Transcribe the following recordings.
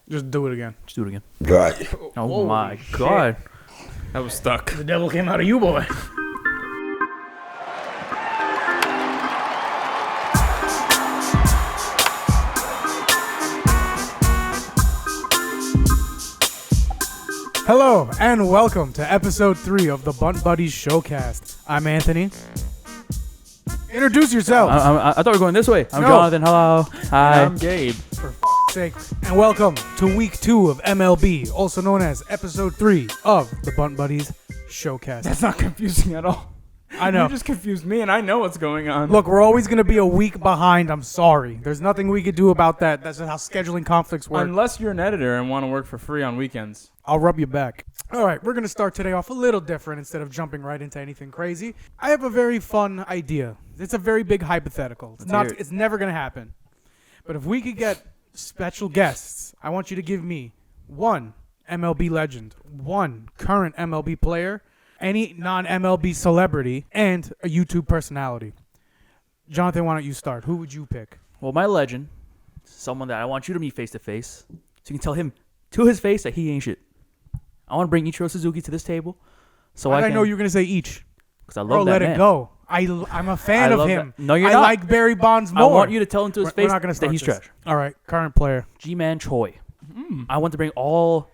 Just do it again. Just do it again. Right. Oh Holy my shit. God. That was stuck. The devil came out of you, boy. Hello, and welcome to episode 3 of the Bunt Buddies showcast. I'm Anthony. Introduce yourselves. I thought we were going this way. I'm No. Jonathan. Hello. Hi. I'm Gabe. For sake. And welcome to week 2 of MLB, also known as episode 3 of the Bunt Buddies showcast. That's not confusing at all. I know. You just confused me, and I know what's going on. Look, we're always going to be a week behind. I'm sorry. There's nothing we could do about that. That's just how scheduling conflicts work. Unless you're an editor and want to work for free on weekends. I'll rub you back. All right, we're going to start today off a little different instead of jumping right into anything crazy. I have a very fun idea. It's a very big hypothetical. It's never going to happen. But if we could get special guests, I want you to give me one MLB legend, one current MLB player, any non-MLB celebrity, and a YouTube personality. Jonathan, why don't you start? Who would you pick? Well, my legend, someone that I want you to meet face to face, so you can tell him to his face that he ain't shit. I want to bring Ichiro Suzuki to this table, so I know you were going to say each. because I love Bro, that let man. it go. I'm a fan I of love him. that. No, you're I not. like Barry Bonds I more. want you to tell him to his face We're not gonna that start he's this. trash. All right, current player. G-Man Choi. I want to bring all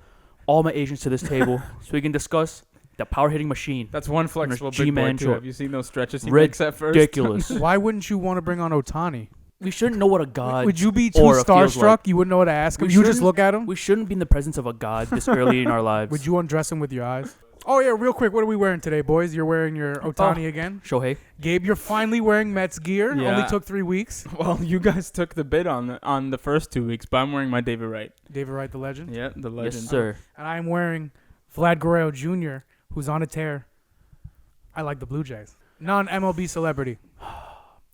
my agents to this table so we can discuss the power hitting machine. That's one flexible big boy, G-Man too. short. Have you seen those stretches he makes at first? Ridiculous. Why wouldn't you want to bring on Ohtani? We shouldn't know what a god. Would you be too aura feels starstruck? like. You wouldn't know what to ask him. We You just shouldn't- look at him. We shouldn't be in the presence of a god this early in our lives. Would you undress him with your eyes? Oh yeah, real quick. What are we wearing today, boys? You're wearing your Ohtani again. Shohei. Gabe, you're finally wearing Mets gear. Yeah. Only took 3 weeks. Well, you guys took the bid on the first 2 weeks, but I'm wearing my David Wright. David Wright, the legend. Yeah, the legend. Yes, sir. And I'm wearing Vlad Guerrero Jr., who's on a tear. I like the Blue Jays. Non-MLB celebrity.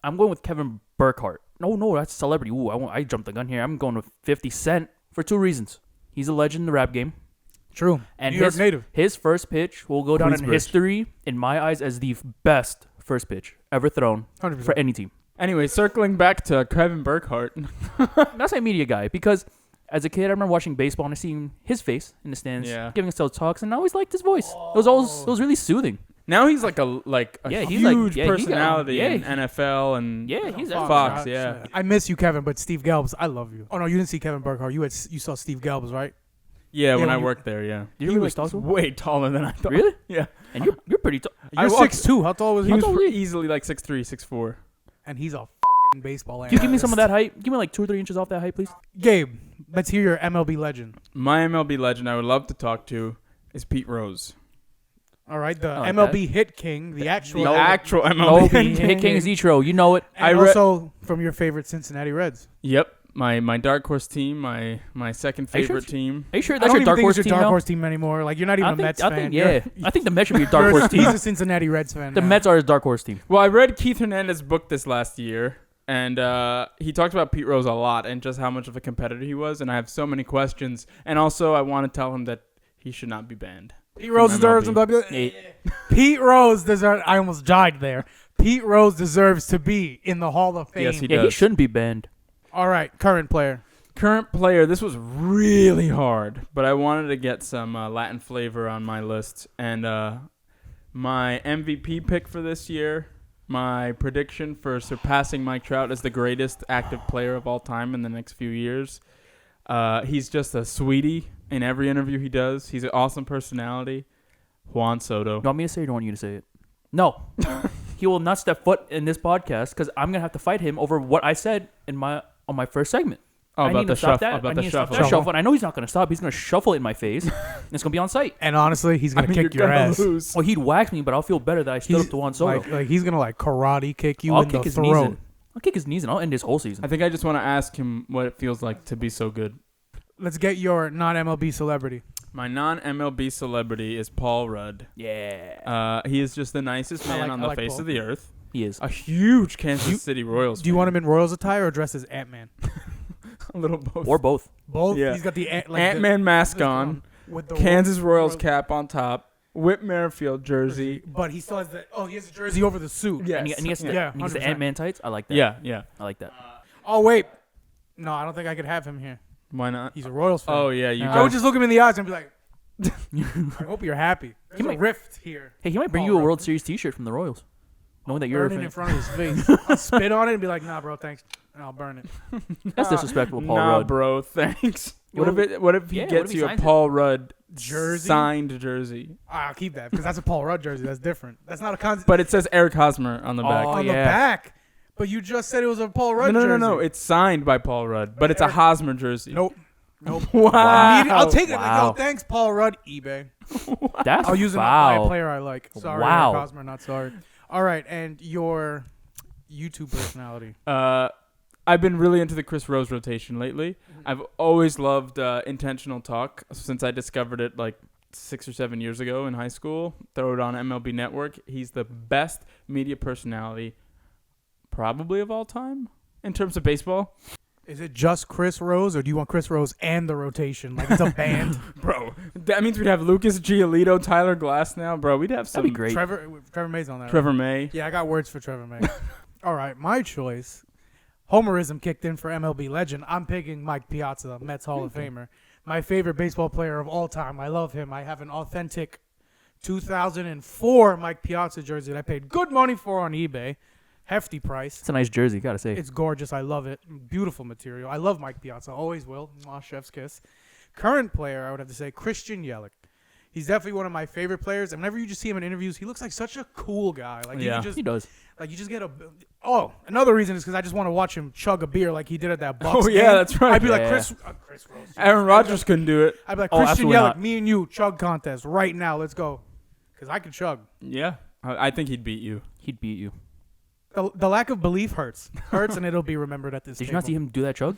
I'm going with Kevin Burkhardt. No, that's a celebrity. Ooh, I jumped the gun here. I'm going with 50 Cent for 2 reasons. He's a legend in the rap game. True. And New York native. His first pitch will go down in Queensbridge. history, in my eyes, as the best first pitch ever thrown 100%. for any team. Anyway, circling back to Kevin Burkhardt. That's a media guy because as a kid, I remember watching baseball and I seen his face in the stands, Yeah. giving us those talks, and I always liked his voice. It was really soothing. Now he's like a Yeah, he's like- huge yeah, he got- personality yeah, in he- NFL and Yeah, he's Fox, Josh. yeah. I miss you, Kevin, but Steve Gelbs, I love you. Oh no, you didn't see Kevin Burkhardt. You saw Steve Gelbs, right? Yeah, when when I you- worked there, yeah. You He really was talk to him? way taller than I thought. Really? Yeah. And you're pretty tall. You're walked- 6'2". How tall was He he? was tall are you? easily like 6'3", 6'4". And he's a f***ing baseball Can you give me some of analyst. that height? Give me like 2 or 3 inches off that height, please. Gabe, let's hear your MLB legend. My MLB legend I would love to talk to is Pete Rose. All right, the I like MLB hit king, the actual. The actual No, MLB. hit King is Ichiro. You know it. and I re- also from your favorite Cincinnati Reds. Yep, my dark horse team, my second Are you sure favorite team. Are you sure I that's don't your even dark think horse it's team your dark now? horse team anymore. Like you're not even a Mets I fan. think, You're- I think the Mets should be your dark horse team. He's a Cincinnati Reds fan. The now. Mets are his dark horse team. Well, I read Keith Hernandez's book this last year, and he talked about Pete Rose a lot and just how much of a competitor he was. And I have so many questions. And also, I want to tell him that he should not be banned. Pete Rose from deserves MLB. Pete Rose deserves. I almost died there. Pete Rose deserves to be in the Hall of Fame. Yes, he Yeah, he does. shouldn't be banned. All right, current player. Current player, this was really hard, but I wanted to get some Latin flavor on my list. And my MVP pick for this year, my prediction for surpassing Mike Trout as the greatest active player of all time in the next few years. He's just a sweetie in every interview he does. He's an awesome personality. Juan Soto. You want me to say it or do you want you to say it? No. He will not step foot in this podcast because I'm going to have to fight him over what I said on my first segment. Oh, I about need the to stop shuffle. that. About I the need to stop shuffle. that shuffle. And I know he's not going to stop. He's going to shuffle it in my face. And it's going to be on site. And honestly, he's gonna kick you're your gonna ass. lose. Well, he'd whack me, but I'll feel better that I stood He's up to Juan Soto. like he's gonna like karate kick you I'll in kick the his knees in. throat. I'll kick his knees and I'll end his whole season. I think I just want to ask him what it feels like to be so good. Let's get your non-MLB celebrity. My non-MLB celebrity is Paul Rudd. Yeah. He is just the nicest man on the face Paul. of the earth. He is. A huge Kansas City Royals Do you fan. want him in Royals attire or dressed as Ant-Man? A little both. Or both. Both. Yeah. He's got the Ant-Man mask on, with the Kansas Royals cap on top, Whit Merrifield jersey. But he still has the. Oh, he has a jersey over the suit. Yeah. And he gets the, Yeah, and he gets the 100%. Ant-Man tights. I like that. Yeah, yeah. I like that. Oh wait, no, I don't think I could have him here. Why not? He's a Royals fan. Oh yeah, you I would guys. just look him in the eyes and be like, I hope you're happy. There's a rift here. Hey, he might bring you a World Series T-shirt from the Royals, knowing that you're a Burn it fan. in front of his face. I'll spit on it and be like, nah, bro, thanks. And I'll burn it. That's disrespectful, Paul nah, Rudd. bro, thanks. Well, What if he yeah, what gets if he you a signs it? Paul Rudd Jersey? signed jersey? I'll keep that because that's a Paul Rudd jersey. That's different. That's not a concept But it says Eric Hosmer on the back. on yeah. the back. But you just said it was a Paul Rudd No, jersey. no. It's signed by Paul Rudd, but it's a Eric- Hosmer jersey. Nope. Wow. I'll take it. Like, Wow. yo, thanks, Paul Rudd. eBay. That's I'll use it by a foul. player I like. Sorry, Wow. Eric Hosmer, not sorry. All right, and your YouTube personality. I've been really into the Chris Rose rotation lately. I've always loved intentional talk since I discovered it like 6 or 7 years ago in high school. Throw it on MLB Network. He's the best media personality probably of all time in terms of baseball. Is it just Chris Rose, or do you want Chris Rose and the rotation? Like it's a band. Bro, that means we'd have Lucas Giolito, Tyler Glass now. Bro, we'd have some. That'd be great. Trevor May's on that. Trevor Right? May. Yeah, I got words for Trevor May. All right, my choice. Homerism kicked in for MLB legend. I'm picking Mike Piazza, Mets Hall of Famer. My favorite baseball player of all time. I love him. I have an authentic 2004 Mike Piazza jersey that I paid good money for on eBay. Hefty price. It's a nice jersey, gotta say. It's gorgeous. I love it. Beautiful material. I love Mike Piazza. Always will. Mwah, chef's kiss. Current player, I would have to say Christian Yelich. He's definitely one of my favorite players. And whenever you just see him in interviews, he looks like such a cool guy. Like Yeah. He does. like you just get a. Oh, another reason is because I just want to watch him chug a beer like he did at that Bucks Oh, yeah, game. that's right. I'd be like Yeah. Chris Rose. Aaron Rodgers couldn't do it. I'd be like Oh, Christian absolutely Yelich, not. me and you chug contest right now. Let's go, because I can chug. Yeah. I think he'd beat you. He'd beat you. The lack of belief hurts, and it'll be remembered at this. Did you table. not see him do that chug?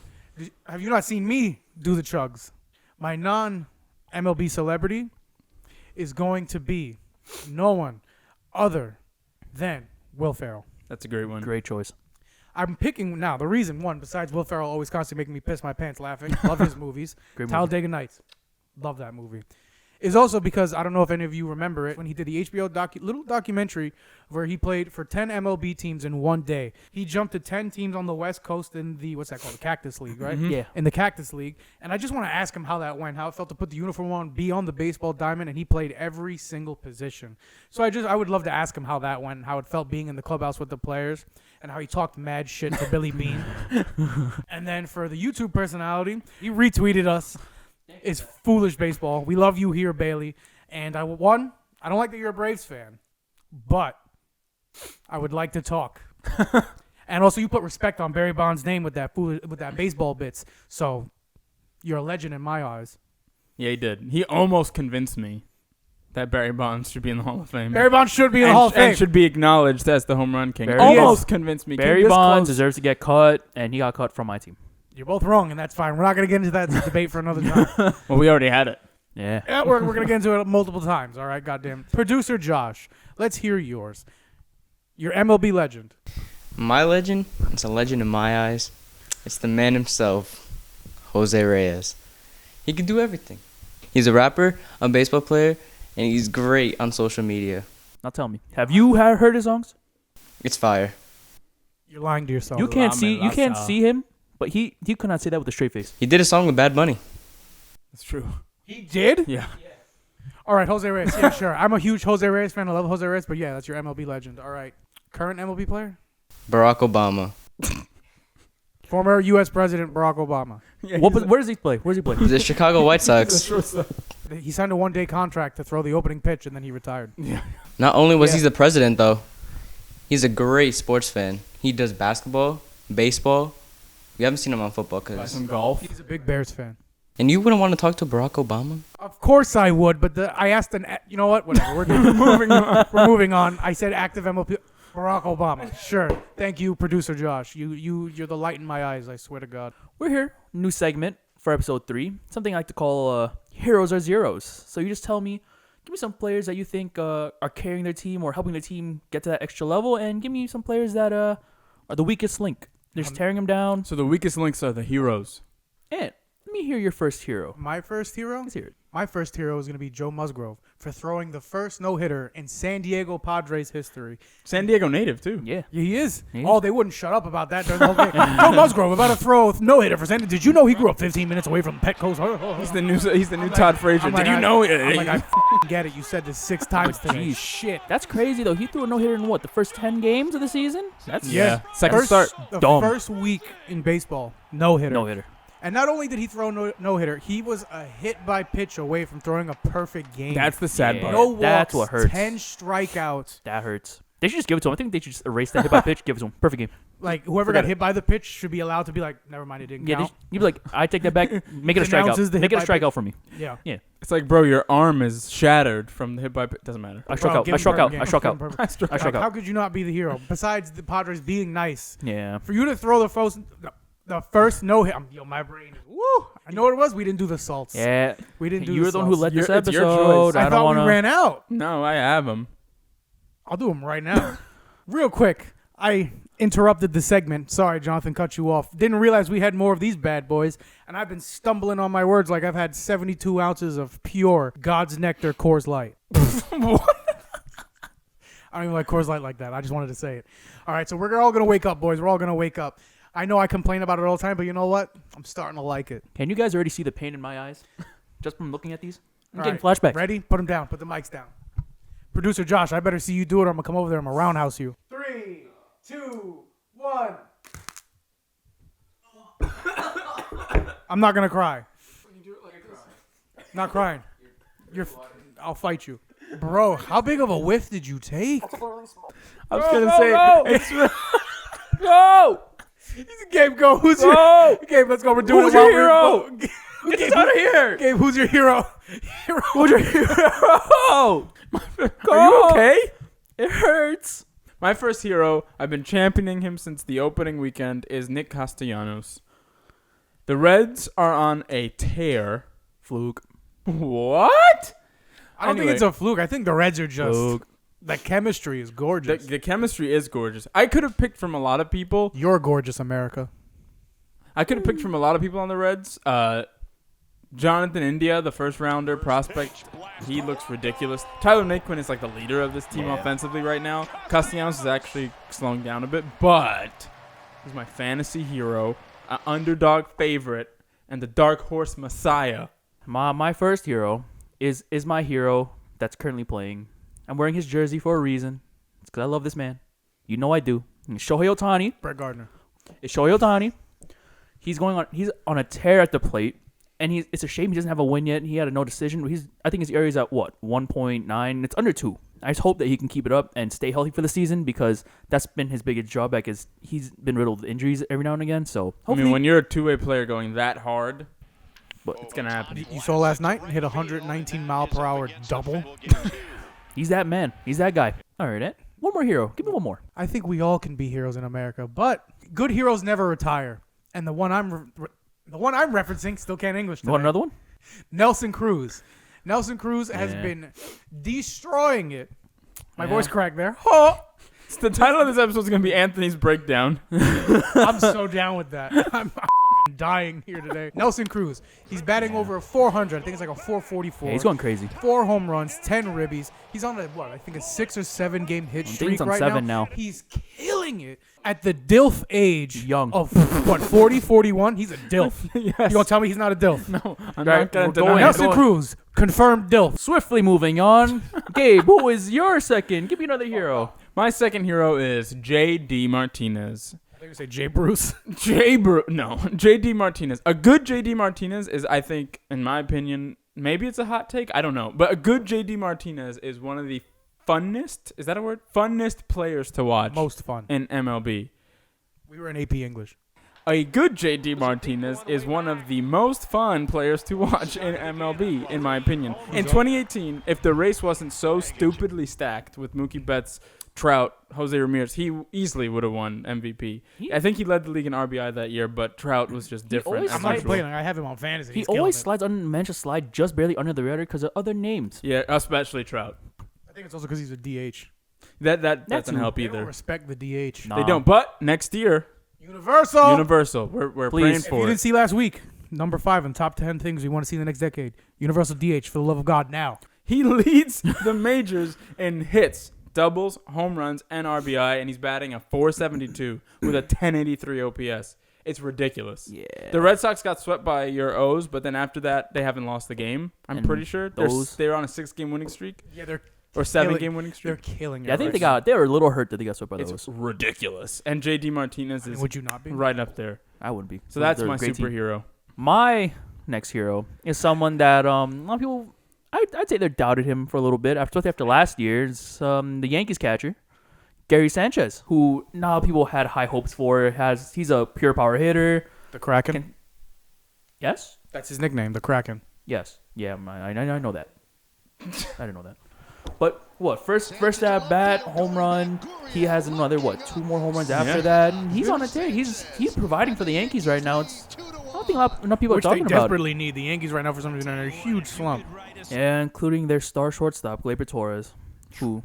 Have you not seen me do the chugs? My non-MLB celebrity is going to be no one other than Will Ferrell. That's a great one. Great choice. I'm picking now. The reason, one, besides Will Ferrell always constantly making me piss my pants laughing. Love his movies. Great movie. Talladega Nights. Love that movie. Is also because, I don't know if any of you remember it, when he did the HBO little documentary where he played for 10 MLB teams in one day. He jumped to 10 teams on the West Coast in the, what's that called, the Cactus League, right? Yeah. In the Cactus League. And I just want to ask him how that went, how it felt to put the uniform on, be on the baseball diamond, and he played every single position. So I would love to ask him how that went, how it felt being in the clubhouse with the players, and how he talked mad shit to Billy Bean. And then for the YouTube personality, he retweeted us. It's Foolish Baseball. We love you here, Bailey. And I don't like that you're a Braves fan, but I would like to talk. And also, you put respect on Barry Bonds' name with that baseball bits. So you're a legend in my eyes. Yeah, he did. He almost convinced me that Barry Bonds should be in the Hall of Fame. Barry Bonds should be in the Hall of Fame. And should be acknowledged as the home run king. Barry Almost is. convinced me. Barry Came this Bonds close. deserves to get cut, and he got cut from my team. You're both wrong, and that's fine. We're not going to get into that debate for another time. Well, we already had it. Yeah. Yeah, we're going to get into it multiple times. All right, goddamn. Producer Josh, let's hear yours. Your MLB legend. My legend, it's a legend in my eyes. It's the man himself, Jose Reyes. He can do everything. He's a rapper, a baseball player, and he's great on social media. Now tell me, have you heard his songs? It's fire. You're lying to yourself. You can't Lame see Lasa. him, but he could not say that with a straight face. He did a song with Bad Bunny. That's true. He did? Yeah. All right, Jose Reyes. Yeah, sure. I'm a huge Jose Reyes fan. I love Jose Reyes, but yeah, that's your MLB legend. All right. Current MLB player? Barack Obama. Former U.S. President Barack Obama. Where does he play? Where does he play? The Chicago White Sox. He signed a one-day contract to throw the opening pitch, and then he retired. Not only was Yeah. he the president, though, he's a great sports fan. He does basketball, baseball. We haven't seen him on football. Some golf. He's a big Bears fan. And you wouldn't want to talk to Barack Obama? Of course I would, but I asked you know what? Whatever. We're moving on. We're moving on. I said active MLB. Barack Obama. Sure. Thank you, producer Josh. You're the light in my eyes. I swear to God. We're here. New segment for episode 3. Something I like to call Heroes or Zeros. So you just tell me, give me some players that you think are carrying their team or helping their team get to that extra level, and give me some players that are the weakest link. They're just tearing them down. So the weakest links are the heroes. And let me hear your first hero. My first hero? Let's hear it. My first hero is going to be Joe Musgrove for throwing the first no-hitter in San Diego Padres history. San Diego native, too. Yeah. Yeah, he is. He is. Oh, they wouldn't shut up about that during the whole game. Joe Musgrove about to throw no-hitter for San Diego. Did you know he grew up 15 minutes away from Petco's? He's the new Todd Frazier. I'm like, Did you know it? I'm like, I f***ing get it. You said this 6 times today. geez. Shit. That's crazy, though. He threw a no-hitter in what, the first 10 games of the season? That's Yeah. Second First, start. The Dumb. first week in baseball, no-hitter. no-hitter. And not only did he throw no-hitter, he was a hit-by-pitch away from throwing a perfect game. That's the sad Yeah. part. no walks, That's what hurts. 10 strikeouts. That hurts. They should just give it to him. I think they should just erase that hit by pitch, give it to him. Perfect game. Like, whoever Forget got it. hit by the pitch should be allowed to be like, never mind, it didn't Yeah, count. you'd be like, I take that back. Make it a Announces the strikeout. Make it a hit by strikeout for me. Yeah. It's like, bro, your arm is shattered from the hit by pitch. Doesn't matter. I struck Bro, out. give I him struck perfect out. game. I struck Give him out. perfect. I struck Like, out. how could you not be the hero? Besides the Padres being nice, Yeah. for you to throw the first no-hit, yo, my brain, woo! I know what it was. We didn't do the salts. Yeah. We didn't do You're the the one who salts. led this It's your episode. choice. I I thought don't want we to. ran out. No, I have him. I'll do them right now. Real quick. I interrupted the segment. Sorry, Jonathan, cut you off. Didn't realize we had more of these bad boys, and I've been stumbling on my words like I've had 72 ounces of pure God's Nectar Coors Light. What? I don't even like Coors Light like that. I just wanted to say it. All right, so we're all going to wake up, boys. We're all going to wake up. I know I complain about it all the time, but you know what? I'm starting to like it. Can you guys already see the pain in my eyes? Just from looking at these? I'm All getting right, flashbacks. Ready? Put them down. Put the mics down. Producer Josh, I better see you do it or I'm going to come over there and I'm going to roundhouse you. 3, 2, 1. I'm not going to cry. Not crying. I'll fight you. Bro, how big of a whiff did you take? I was going to say. No! No! Gabe, go. Who's No! your Gabe, let's go. We're doing Who's it while your we're- hero? Get this out of here! Gabe, who's your hero? Who's your hero? Are you okay? It hurts. My first hero, I've been championing him since the opening weekend, is Nick Castellanos. The Reds are on a tear. Fluke. What? I don't think Anyway. it's a fluke. I think the Reds are just Fluke. the chemistry is gorgeous. The chemistry is gorgeous. I could have picked from a lot of people. You're gorgeous, America. I could have picked from a lot of people on the Reds. Jonathan India, the first rounder prospect, he looks ridiculous. Tyler Naquin is like the leader of this team offensively right now. Castellanos is actually slowing down a bit, but he's my fantasy hero, an underdog favorite, and the dark horse messiah. My first hero is my hero that's currently playing. I'm wearing his jersey for a reason. It's because I love this man. You know I do. It's Shohei Ohtani. Brett Gardner. It's Shohei Ohtani. He's on a tear at the plate. And it's a shame he doesn't have a win yet. He had a no decision. I think his ERA is at what, 1.9. It's under 2. I just hope that he can keep it up and stay healthy for the season because that's been his biggest drawback is he's been riddled with injuries every now and again. So I hopefully, mean, when you're a two-way player going that hard, but it's gonna happen. You saw last night hit 119 mile per hour double. he's that man. He's that guy. All right, Ed. One more hero. Give me one more. I think we all can be heroes in America, but good heroes never retire. And the one I'm referencing still can't English. You want today. another one? Nelson Cruz. Nelson Cruz has Yeah. been destroying it. My Yeah. voice cracked there. Oh, The title of this episode is gonna be Anthony's Breakdown. I'm so down with that. I'm dying here today. Nelson Cruz. He's batting over a 400. I think it's like a 444. Yeah, he's going crazy. 4 home runs, 10 ribbies. He's on I think a 6 or 7 game hit think streak he's on right 7 now. He's killing it at the DILF age. Young. Of 40, 41. He's a DILF. Yes. You gonna tell me he's not a DILF? No, I'm Right, not gonna we're deny going. it. Nelson Cruz, confirmed DILF. Swiftly moving on. Gabe, who is your second? Give me another hero. My second hero is J.D. Martinez. I think you say Jay Bruce. J.D. Martinez. A good J.D. Martinez is, I think, in my opinion, maybe it's a hot take. I don't know. But a good J.D. Martinez is one of the funnest, is that a word? Funnest players to watch Most fun. in MLB. We were in AP English. A good J.D. Martinez is one of the most fun players to watch in MLB, in my opinion. In 2018, if the race wasn't so stupidly stacked with Mookie Betts, Trout, Jose Ramirez, he easily would have won MVP. I think he led the league in RBI that year, but Trout was just different. always as I'm not usual. complaining. I have him on fantasy. He He's killing always it. slides on managed to slide just barely under the radar because of other names. Yeah, especially Trout. I think it's also because he's a DH. That That's doesn't help They don't either. respect the DH. Nah. They don't. But next year, Universal. Universal. We're Please. praying If you for didn't it. see last week, Number 5 on top 10 things we want to see in the next decade. Universal DH, for the love of God, now. He leads the majors in hits, doubles, home runs, and RBI, and he's batting a 472 with a 1083 OPS. It's ridiculous. Yeah. The Red Sox got swept by your O's, but then after that, they haven't lost the game. I'm And pretty sure. They're on a 6-game winning streak. Yeah, they're Or 7-game winning They're streak. killing it. Yeah, I think they were a little hurt that they got swept by It's those. ridiculous. And JD Martinez is Would you not be? right up there. I wouldn't be. So that's They're a my great team. superhero. My next hero is someone that a lot of people, I'd say they doubted him for a little bit, especially after last year. It's the Yankees catcher, Gary Sanchez, who now people had high hopes for. He's a pure power hitter. The Kraken? Yes? That's his nickname, the Kraken. Yes. Yeah, I know that. I didn't know that. But what? First at bat, home run. He has another 2 more home runs after that. And he's on a tear. He's providing for the Yankees right now. I don't think enough people are Which they talking about it. desperately need. The Yankees right now for some reason are in a huge slump. Yeah, including their star shortstop, Gleyber Torres, who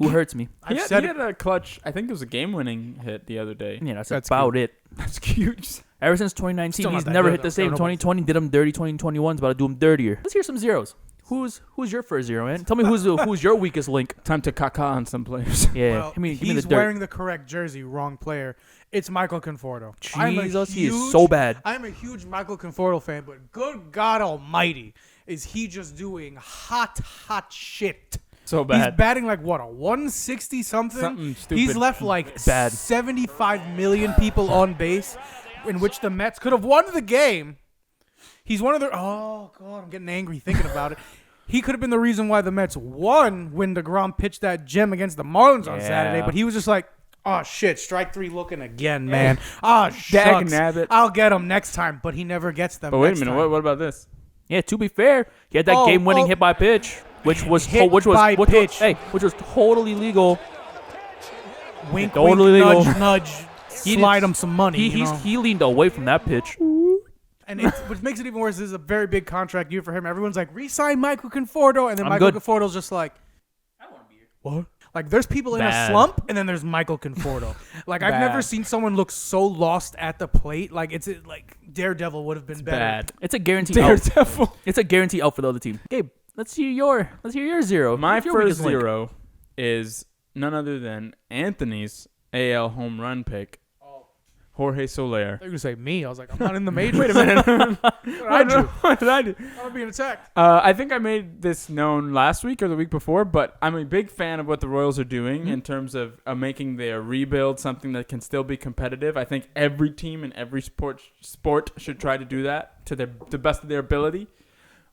hurts me. He I've had a clutch. I think it was a game-winning hit the other day. Yeah, that's That's about it. That's huge. Ever since 2019, Still not he's that never good, hit the though. same. No, 2020 did him dirty. 2021's about to do him dirtier. Let's hear some zeros. Who's your first zero, man? Tell me who's your weakest link. Time to caca on some players. Yeah, Well, give me the he's dirt. wearing the correct jersey, wrong player. It's Michael Conforto. Jesus, he is so bad. I'm a huge Michael Conforto fan, but good God almighty, is he just doing hot shit. So He's bad. batting like, what, a 160 something? Something stupid. He's left like Bad. 75 million people on base, in which the Mets could have won the game. He's one of their... Oh, God, I'm getting angry thinking about it. He could have been the reason why the Mets won when DeGrom pitched that gem against the Marlins on Saturday, but he was just like, oh, shit, strike 3 looking again, man. Oh, shucks. nabbit. I'll get him next time, but he never gets them But wait a next minute. time. What about this? Yeah, to be fair, he had that game-winning hit by pitch, which was Hit by pitch. which was totally legal. Wink, Totally wink, legal. nudge, nudge. He Slide did- him some money. He leaned away from that pitch. And what makes it even worse, this is a very big contract year for him. Everyone's like, re-sign Michael Conforto. And then I'm Michael good. Conforto's just like, I want to be here. What? Like, there's people in a Bad. slump, and then there's Michael Conforto. Like, I've never Bad. seen someone look so lost at the plate. Like, it's like Daredevil would have been better. Bad. It's a guarantee out. Daredevil. It's a guarantee out for the other team. Gabe, let's hear your zero. My What's your first weakest link? zero is none other than Anthony's AL home run pick, Jorge Soler. They're going to say me. I was like, I'm not in the majors. Wait a minute. What did I do? What did I do? I'm being attacked. I think I made this known last week or the week before, but I'm a big fan of what the Royals are doing in terms of making their rebuild something that can still be competitive. I think every team in every sport should try to do that to the best of their ability.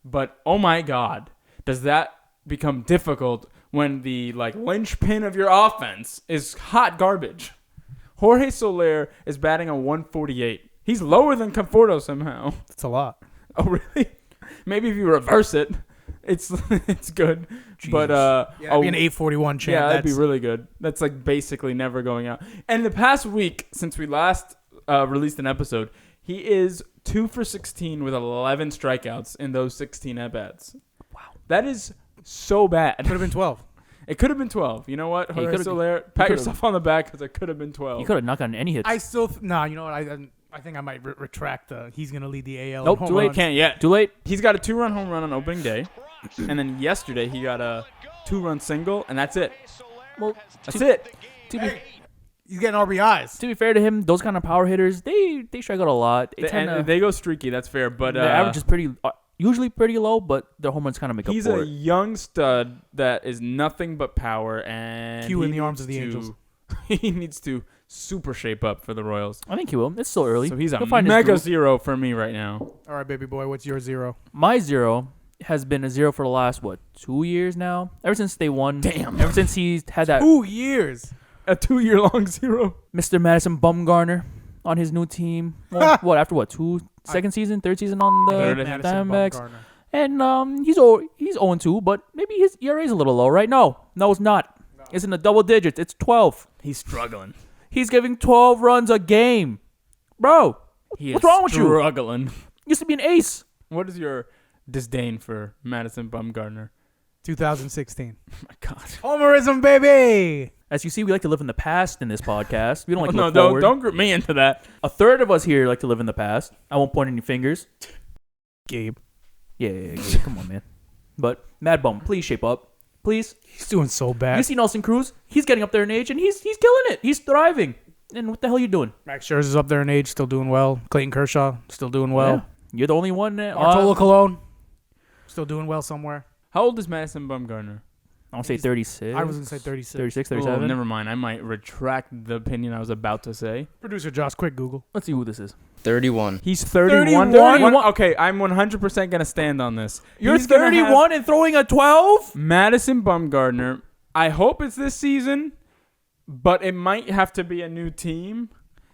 But oh my God, does that become difficult when the linchpin of your offense is hot garbage? Jorge Soler is batting a 148. He's lower than Conforto somehow. That's a lot. Oh, really? Maybe if you reverse it, it's good. But Yeah, that'd be an 841 chance. yeah, that'd be really good. That's like basically never going out. And the past week, since we last released an episode, he is 2 for 16 with 11 strikeouts in those 16 at-bats. Wow. That is so bad. Could have been 12. It could have been 12. You know what? Hey, Jorge Soler, pat could've- yourself on the back because it could have been 12. You could have knocked on any hits. I still... No, you know what? I think I might retract. He's going to lead the AL. Nope, in home too late. runs. Can't yet. Too late. He's got a 2-run home run on opening day. And then yesterday he got a 2-run single, and that's it. Well, That's it. He's getting RBIs. to be fair to him, those kind of power hitters, they strike out a lot. They tend to, And they go streaky, that's fair. But their average is usually pretty low, but their home runs kind of make he's up for a it. young stud that is nothing but power, and Cue in he the arms needs of the to- Angels. He needs to super shape up for the Royals. I think he will. It's still early. So he's a He'll find his mega groove. zero for me right now. All right, baby boy. What's your zero? My zero has been a zero for the last 2 years now. Ever since they won. Damn. Ever since he had that 2 years. A 2-year-long zero. Mr. Madison Bumgarner on his new team. Well, after third season on the Third. Diamondbacks. And he's 0-2, but maybe his ERA is a little low, right? No, it's not. It's in the double digits. It's 12. He's struggling. He's giving 12 runs a game. Bro, what's wrong with you? Struggling. Used to be an ace. What is your disdain for Madison Bumgarner? 2016. Oh my God. Homerism, baby. As you see, we like to live in the past in this podcast. We don't like to No, look forward. don't group me into that. A third of us here like to live in the past. I won't point any fingers. Gabe. Yeah, Gabe, come on, man. But Mad Bum, please shape up. Please. He's doing so bad. You see Nelson Cruz? He's getting up there in age, and he's killing it. He's thriving. And what the hell are you doing? Max Scherzer's up there in age, still doing well. Clayton Kershaw, still doing well. Yeah. You're the only one. Bartolo Colon, still doing well somewhere. How old is Madison Bumgarner? I want to say 36. I was going to say 36. 36, Oh, 37. never mind. I might retract the opinion I was about to say. Producer Josh, quick Google. Let's see who this is. 31. He's 31. 31? Okay, I'm 100% going to stand on this. You're He's gonna 31 and throwing a 12? have Madison Bumgarner. I hope it's this season, but it might have to be a new team.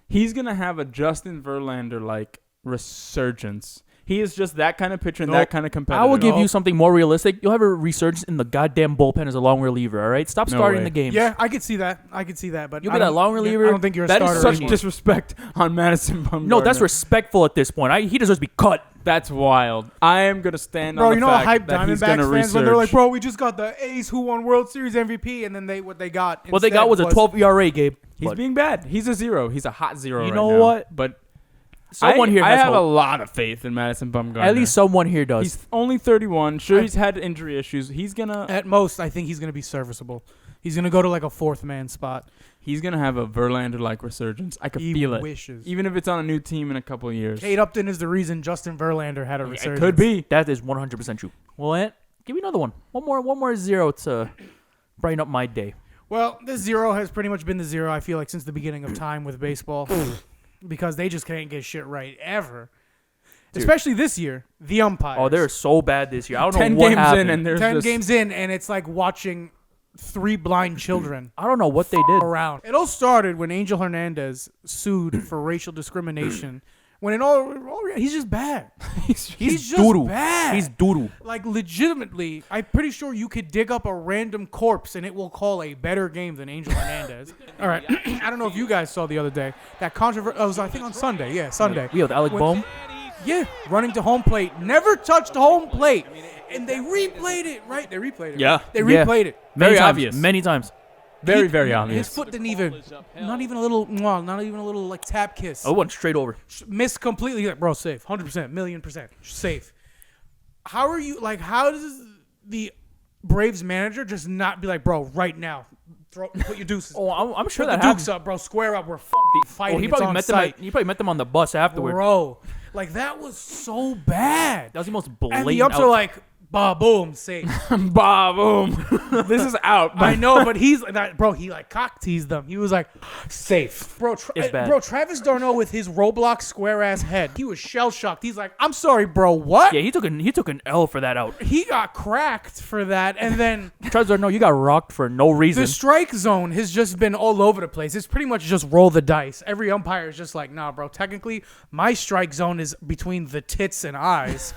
He's going to have a Justin Verlander-like resurgence. He is just that kind of pitcher and that kind of competitor. I will give you something more realistic. You'll have a resurgence in the goddamn bullpen as a long reliever, all right? Stop No starting way. the games. Yeah, I could see that. But You'll be that long reliever. I don't think you're a That starter is such anymore. disrespect on Madison Bumgarner. No, that's respectful at this point. He deserves to be cut. That's wild. I am going to stand Bro, on you the know how fact hype that he's going Diamondbacks to fans when they're like, resurge. bro, we just got the A's who won World Series MVP, and then what they got. What they got was a 12 ERA, Gabe. He's But being bad. He's a 0. He's a hot 0 You right know now. what? But someone here I has have a hope. lot of faith in Madison Bumgarner. At least someone here does. He's only 31. Sure, he's had injury issues. He's gonna At most, I think he's going to be serviceable. He's going to go to like a fourth man spot. have a Verlander-like resurgence. I could He feel it. wishes. Even if it's on a new team in a couple of years. Kate Upton is the reason Justin Verlander had a It resurgence. could be. That is 100% true. Well, Ant, give me another one. One more 0 to brighten up my day. Well, this 0 has pretty much been the 0, I feel like, since the beginning of time with baseball. Because they just can't get shit right ever. Dude. Especially this year, the umpires. Oh, they're so bad this year. I don't 10 know what games happened. in and there's 10 just games in, and it's like watching 3 blind children I don't know what they did. around. It all started when Angel Hernandez sued for racial discrimination. When in all he's just bad. He's just doo-doo. bad. He's doodoo. Like, legitimately, I'm pretty sure you could dig up a random corpse and it will call a better game than Angel Hernandez. All right. I don't know if you guys saw the other day. That controversy. It was, I think, on Sunday. Yeah, Sunday. We with Alec Boehm. Yeah, running to home plate. Never touched home plate. And they replayed it, right? They replayed it. Yeah. They Yeah. replayed it. Many Very times, obvious. Many times. very, very obvious. His foot didn't even, not even a little, like tap kiss. I went straight over. Missed completely. He's like, bro, safe. 100%, $1,000,000% safe. How are you, like, how does the Braves manager just not be like, bro, right now, put your deuces. Oh, I'm sure Put that the happened. dukes up, bro. Square up. We're fighting. Oh, he It's probably on met site. them. He probably met them on the bus afterward. Bro, like, that was so bad. That was the most And blatant. the umps are like, bah, boom, safe. Bah, boom. This is out. I know, but he's like, bro, he like cock teased them. He was like, safe. Bro, It's bad. bro, Travis d'Arnaud with his Roblox square ass head. He was shell shocked. He's like, I'm sorry, bro, what? Yeah, he took an L for that out. He got cracked for that. And then Travis d'Arnaud, you got rocked for no reason. the strike zone has just been all over the place. It's pretty much just roll the dice. Every umpire is just like, nah, bro, technically my strike zone is between the tits and eyes.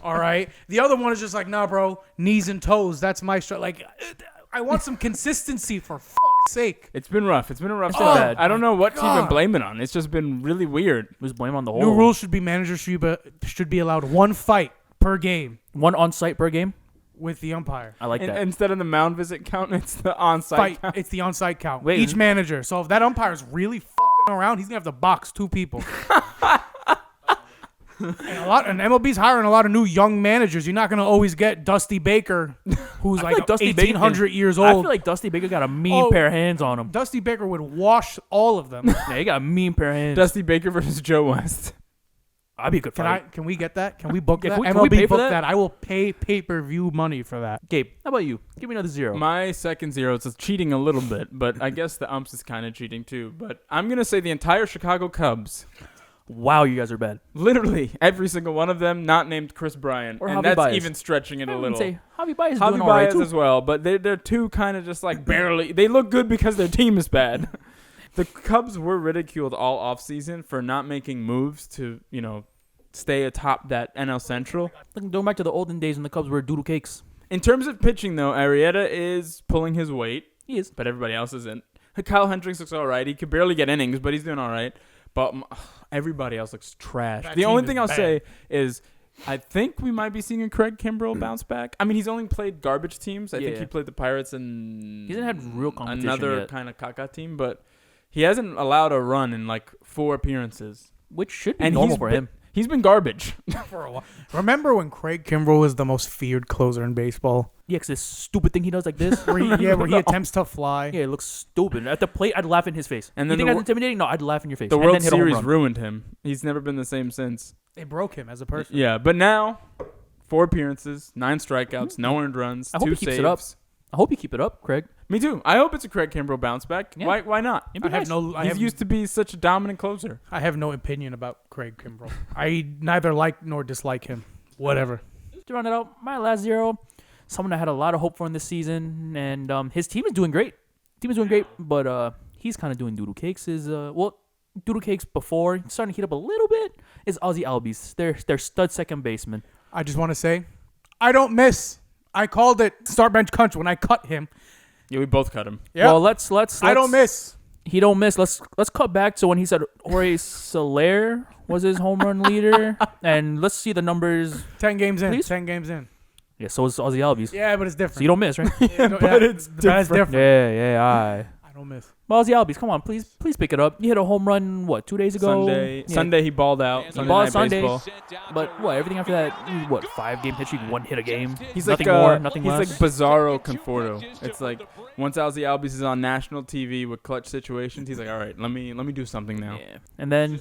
All right. The other one is just like, nah, bro, knees and toes. That's my strike. Like, I want some consistency for fuck's sake. It's been rough. It's been a rough been start. bad. I don't know what to even God. blame it on. It's just been really weird. It was blame on the whole. New rules should be managers should be allowed one fight per game One on site per game. with the umpire. I like And, that. instead of the mound visit count, it's the on-site Fight. count. It's the on-site count. Wait, Each is- manager. So if that umpire is really fucking around, he's gonna have to box 2 people. And MLB's hiring a lot of new young managers. You're not gonna always get Dusty Baker, who's I feel like, like Dusty Baker 1,800 years I old. feel like Dusty Baker got a mean Oh. pair of hands on him. Dusty Baker would wash all of them. Yeah, he got a mean pair of hands. Dusty Baker versus Joe West. I'd be a good fight. Can we get that? Can we book Yeah, that? can we MLB pay for book that? that? I will pay pay-per-view money for that. Gabe, how about you? Give me another 0. My second 0 is cheating a little bit, but I guess the umps is kind of cheating too. But I'm going to say the entire Chicago Cubs. Wow, you guys are bad. Literally every single one of them, not named Chris Bryant. Or and Javi that's Baez. even stretching it I a wouldn't little. say Javi Baez is Javi doing all right Baez too. as well, but they're two kind of just like barely. They look good because their team is bad. The Cubs were ridiculed all offseason for not making moves to, stay atop that NL Central. Like, going back to the olden days when the Cubs were doodle cakes. In terms of pitching, though, Arrieta is pulling his weight, He is. but everybody else isn't. Kyle Hendricks looks all right. He could barely get innings, but he's doing all right. But everybody else looks trash. That The team only is thing I'll bad. say is I think we might be seeing a Craig Kimbrell bounce back. I mean, he's only played garbage teams. I think Yeah. he played the Pirates and He hasn't had real competition another yet. kind of caca team, but he hasn't allowed a run in like 4 appearances. Which should be And normal for him. He's been garbage. For a while. Remember when Craig Kimbrell was the most feared closer in baseball? Yeah, 'cause this stupid thing he does like this. Where he attempts to fly. Yeah, it looks stupid. At the plate, I'd laugh in his face. And You then think the that's intimidating? No, I'd laugh in your face. The And World then hit a home Series run. ruined him. He's never been the same since. They broke him as a person. Yeah, but now 4 appearances, 9 strikeouts, no earned runs, I hope 2 he saves. keeps it up. I hope you keep it up, Craig. Me too. I hope it's a Craig Kimbrell bounce back. Yeah. Why not? It'd be I have nice. no. I He's have, used to be such a dominant closer. I have no opinion about Craig Kimbrell. I neither like nor dislike him. Whatever. To round it out, my last zero, someone I had a lot of hope for in this season, and his team is doing great. But he's kind of doing doodle cakes. Doodle cakes before he's starting to heat up a little bit. Is Ozzy Albies, their stud second baseman. I just want to say, I don't miss. I called it start bench crunch when I cut him. Yeah, we both cut him. Yeah. Well, let's I don't miss. He don't miss. Let's cut back to when he said Jorge Soler was his home run leader, and let's see the numbers. 10 games in. Please? 10 games in. Yeah, so is Ozzy Albies. Yeah, but it's So different. you don't miss, right? but it's That's different. Yeah, alright. I don't miss. Well, Ozzy Albies, come on, please pick it up. You hit a home run 2 days ago? Sunday, Yeah. Sunday he balled out. He Sunday balled Night Sunday. Baseball. But everything after that, 5-game hit streak, 1 hit a game. He's nothing like more, nothing he's less. like Bizarro Conforto. It's like once Ozzy Albies is on national TV with clutch situations, he's like, all right, let me do something now. Yeah. And then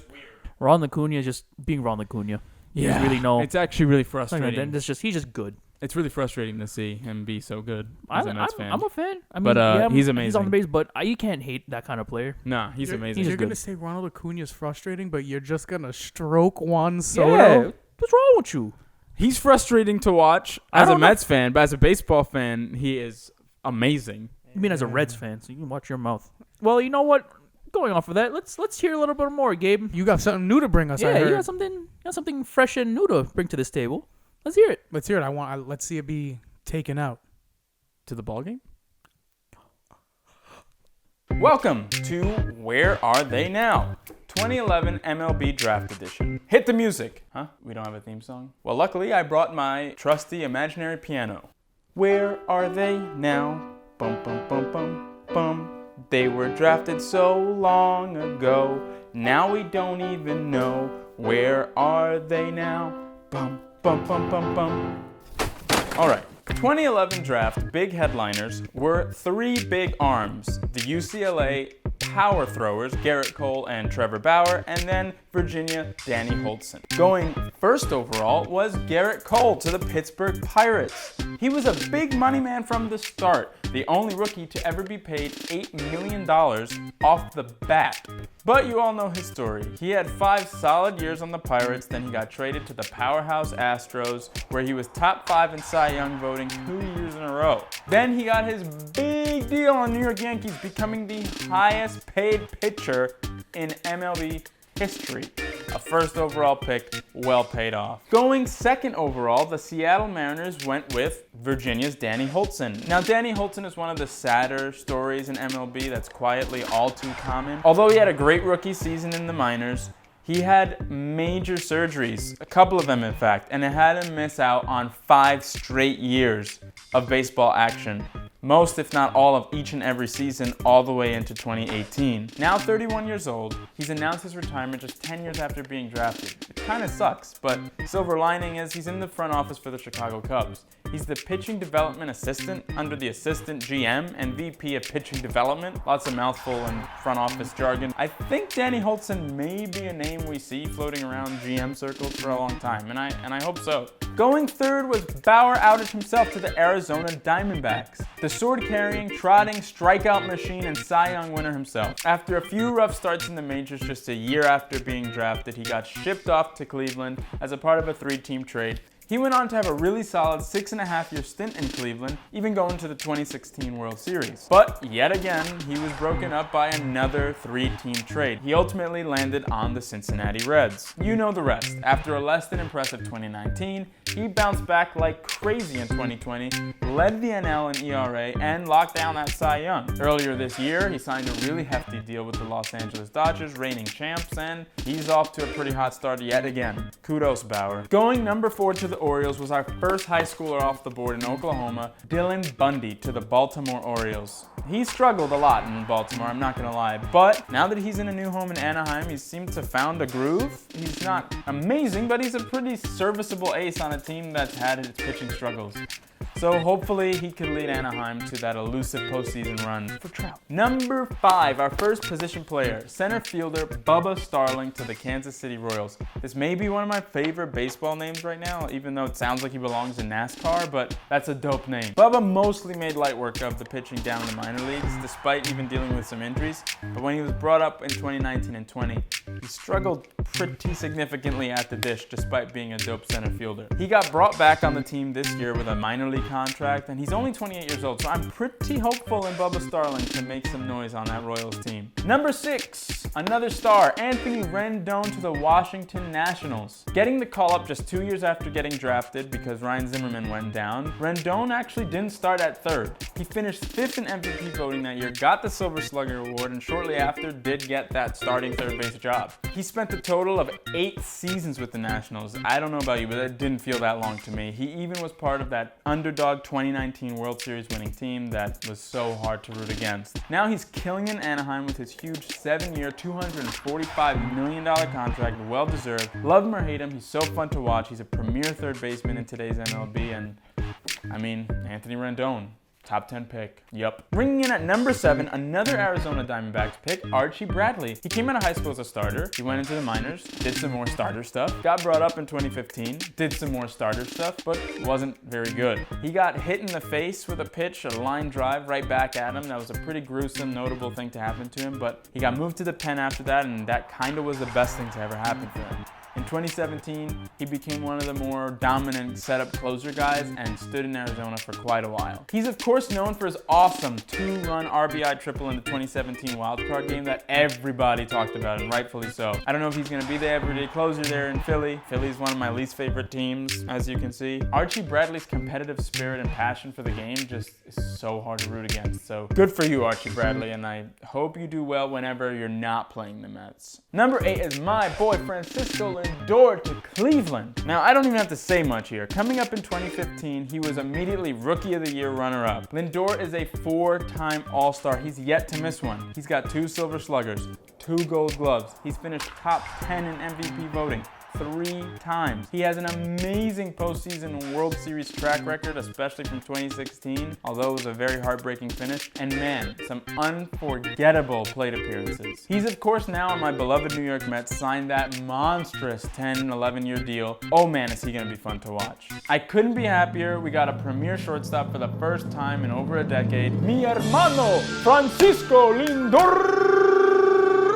Ron Acuna is just being Ron Acuna. There's really no. It's actually really It's frustrating. he's just good. It's really frustrating to see him be so good as a Mets fan. I'm a fan. I mean, But, yeah, he's He's on amazing. the base, but you can't hate that kind of player. Nah, he's amazing. he's You're good. going to say Ronald Acuna is frustrating, but you're just going to stroke Juan Soto? Yeah. What's wrong with you? He's frustrating to watch I as a don't know. Mets fan, but as a baseball fan, he is amazing. You mean as a Reds fan, so you can watch your mouth. Well, you know what? Going off of that, let's hear a little bit more, Gabe. You got something new to bring us, I Yeah, heard. you got something fresh and new to bring to this table. Let's hear it. Let's hear it. Let's see it be taken out. To the ball game. Welcome to Where Are They Now? 2011 MLB Draft Edition. Hit the music. Huh? We don't have a theme song? Well, luckily I brought my trusty imaginary piano. Where are they now? Bum bum bum bum bum. They were drafted so long ago. Now we don't even know. Where are they now? Bum bum bum bum bum. All right. 2011 draft big headliners were 3 big arms, the UCLA power throwers Garrett Cole and Trevor Bauer, and then Virginia Danny Holtzen. Going first overall was Garrett Cole to the Pittsburgh Pirates. He was a big money man from the start, the only rookie to ever be paid $8 million off the bat. But you all know his story. He had 5 solid years on the Pirates, then he got traded to the powerhouse Astros, where he was top 5 in Cy Young voting 2 years in a row. Then he got his big deal on New York Yankees, becoming the highest paid pitcher in MLB history. A first overall pick, well paid off. Going second overall, the Seattle Mariners went with Virginia's Danny Holtzen. Now, Danny Holtzen is one of the sadder stories in MLB that's quietly all too common. Although he had a great rookie season in the minors, he had major surgeries, a couple of them in fact, and it had him miss out on 5 straight years of baseball action. Most, if not all, of each and every season all the way into 2018. Now 31 years old, he's announced his retirement just 10 years after being drafted. It kind of sucks, but silver lining is he's in the front office for the Chicago Cubs. He's the pitching development assistant under the assistant GM and VP of pitching development. Lots of mouthful and front office jargon. I think Danny Holtzen may be a name we see floating around GM circles for a long time, and I hope so. Going third was Bauer outed himself to the Arizona Diamondbacks. The sword-carrying, trotting, strikeout machine and Cy Young winner himself. After a few rough starts in the majors just a year after being drafted, he got shipped off to Cleveland as a part of a 3-team trade. He went on to have a really solid 6.5-year stint in Cleveland, even going to the 2016 World Series. But yet again, he was broken up by another 3-team trade. He ultimately landed on the Cincinnati Reds. You know the rest. After a less than impressive 2019, he bounced back like crazy in 2020, led the NL in ERA, and locked down that Cy Young. Earlier this year, he signed a really hefty deal with the Los Angeles Dodgers, reigning champs, and he's off to a pretty hot start yet again. Kudos, Bauer. Going number 4 to the Orioles was our first high schooler off the board in Oklahoma, Dylan Bundy to the Baltimore Orioles. He struggled a lot in Baltimore, I'm not gonna lie, but now that he's in a new home in Anaheim, he seems to have found a groove. He's not amazing, but he's a pretty serviceable ace on a team that's had its pitching struggles. So hopefully he could lead Anaheim to that elusive postseason run for Trout. Number 5, our first position player, center fielder Bubba Starling to the Kansas City Royals. This may be one of my favorite baseball names right now, even though it sounds like he belongs in NASCAR, but that's a dope name. Bubba mostly made light work of the pitching down in the minor leagues, despite even dealing with some injuries. But when he was brought up in 2019 and 20, he struggled pretty significantly at the dish, despite being a dope center fielder. He got brought back on the team this year with a minor league contract, and he's only 28 years old, so I'm pretty hopeful in Bubba Starling to make some noise on that Royals team. Number 6, another star, Anthony Rendon to the Washington Nationals. Getting the call-up just 2 years after getting drafted because Ryan Zimmerman went down, Rendon actually didn't start at third. He finished 5th in MVP voting that year, got the Silver Slugger Award, and shortly after did get that starting third base job. He spent a total of 8 seasons with the Nationals. I don't know about you, but that didn't feel that long to me. He even was part of that underdog 2019 World Series winning team that was so hard to root against. Now he's killing in Anaheim with his huge 7-year, $245 million contract, well deserved. Love him or hate him, he's so fun to watch. He's a premier third baseman in today's MLB, and I mean, Anthony Rendon. Top 10 pick. Yup. Ringing in at number 7, another Arizona Diamondbacks pick, Archie Bradley. He came out of high school as a starter. He went into the minors, did some more starter stuff, got brought up in 2015, did some more starter stuff, but wasn't very good. He got hit in the face with a pitch, a line drive right back at him. That was a pretty gruesome, notable thing to happen to him, but he got moved to the pen after that, and that kind of was the best thing to ever happen for him. In 2017, he became one of the more dominant setup closer guys and stood in Arizona for quite a while. He's of course known for his awesome 2-run RBI triple in the 2017 wildcard game that everybody talked about, and rightfully so. I don't know if he's going to be the everyday closer there in Philly. Philly's one of my least favorite teams, as you can see. Archie Bradley's competitive spirit and passion for the game just is so hard to root against. So good for you, Archie Bradley, and I hope you do well whenever you're not playing the Mets. Number 8 is my boy Francisco Lindor to Cleveland. Now, I don't even have to say much here. Coming up in 2015, he was immediately Rookie of the Year runner-up. Lindor is a 4-time All-Star. He's yet to miss one. He's got 2 Silver Sluggers, 2 Gold Gloves. He's finished top 10 in MVP voting 3 times. He has an amazing postseason World Series track record, especially from 2016, although it was a very heartbreaking finish. And man, some unforgettable plate appearances. He's of course now on my beloved New York Mets, signed that monstrous 10-11-year deal. Oh man, is he gonna be fun to watch. I couldn't be happier. We got a premier shortstop for the first time in over a decade. Mi hermano, Francisco Lindor!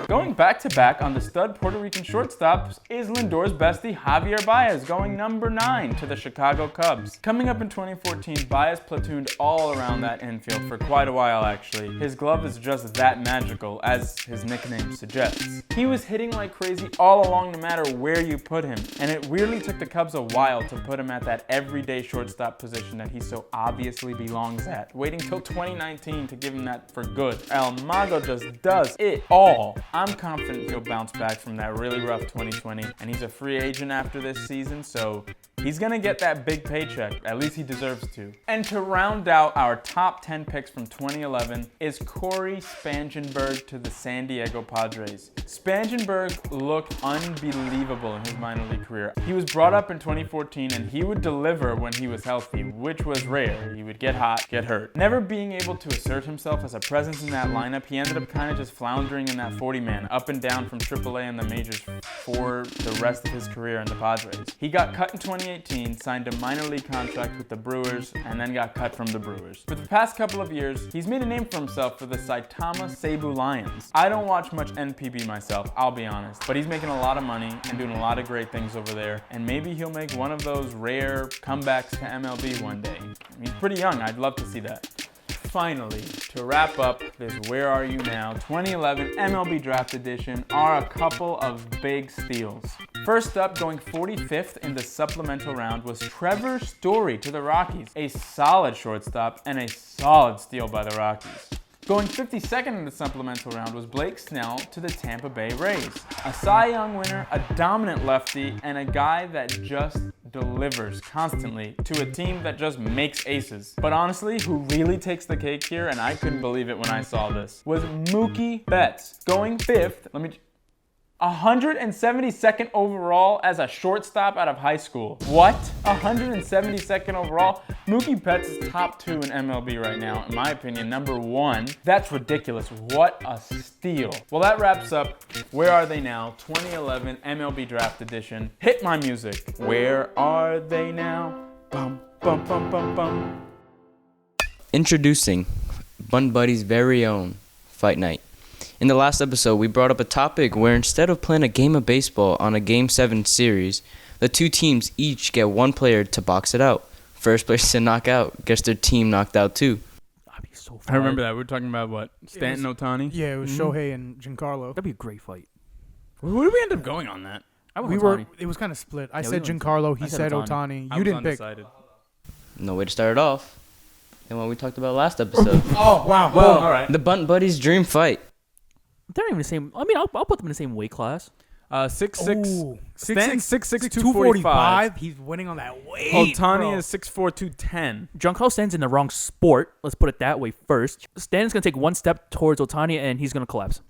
Going back-to-back on the stud Puerto Rican shortstops is Lindor's bestie Javier Baez, going number 9 to the Chicago Cubs. Coming up in 2014, Baez platooned all around that infield for quite a while actually. His glove is just that magical, as his nickname suggests. He was hitting like crazy all along no matter where you put him, and it weirdly took the Cubs a while to put him at that everyday shortstop position that he so obviously belongs at, waiting till 2019 to give him that for good. El Mago just does it all. I'm confident he'll bounce back from that really rough 2020, and he's a free agent after this season, so he's gonna get that big paycheck. At least he deserves to. And to round out our top 10 picks from 2011 is Corey Spangenberg to the San Diego Padres. Spangenberg looked unbelievable in his minor league career. He was brought up in 2014, and he would deliver when he was healthy, which was rare. He would get hot, get hurt. Never being able to assert himself as a presence in that lineup, he ended up kind of just floundering in that 40 journeyman up and down from AAA and the majors for the rest of his career in the Padres. He got cut in 2018, signed a minor league contract with the Brewers, and then got cut from the Brewers. For the past couple of years, he's made a name for himself for the Saitama Seibu Lions. I don't watch much NPB myself, I'll be honest, but he's making a lot of money and doing a lot of great things over there, and maybe he'll make one of those rare comebacks to MLB one day. He's pretty young, I'd love to see that. Finally, to wrap up this Where Are You Now 2011 MLB Draft Edition are a couple of big steals. First up, going 45th in the supplemental round was Trevor Story to the Rockies, a solid shortstop and a solid steal by the Rockies. Going 52nd in the supplemental round was Blake Snell to the Tampa Bay Rays. A Cy Young winner, a dominant lefty, and a guy that just delivers constantly to a team that just makes aces. But honestly, who really takes the cake here, and I couldn't believe it when I saw this, was Mookie Betts. Going 5th, 172nd overall as a shortstop out of high school. What? 172nd overall? Mookie Betts is top 2 in MLB right now, in my opinion, number 1. That's ridiculous. What a steal. Well, that wraps up Where Are They Now 2011 MLB Draft Edition. Hit my music. Where are they now? Bum, bum, bum, bum, bum. Introducing Bunt Buddies' very own Fight Night. In the last episode, we brought up a topic where instead of playing a game of baseball on a Game 7 series, the two teams each get one player to box it out. First place to knock out gets their team knocked out too. That'd be so fun. I remember that. We were talking about what? Stanton Ohtani? Yeah, it was Shohei and Giancarlo. That'd be a great fight. Who did we end up going on that? It was kind of split. I Yeah, said we went- Giancarlo. He I said said Ohtani. Ohtani. You didn't pick. undecided. No way to start it off than what we talked about last episode. Oh wow. Well, all right. The Bunt Buddies' dream fight. They're not even the same. I mean, I'll put them in the same weight class. 6'6". Ooh. Stanton's 6'6", 245. He's winning on that weight. Ohtani bro. is 6'4", 210. Giancarlo Stanton's in the wrong sport. Let's put it that way first. Stanton's going to take one step towards Ohtani, and he's going to collapse.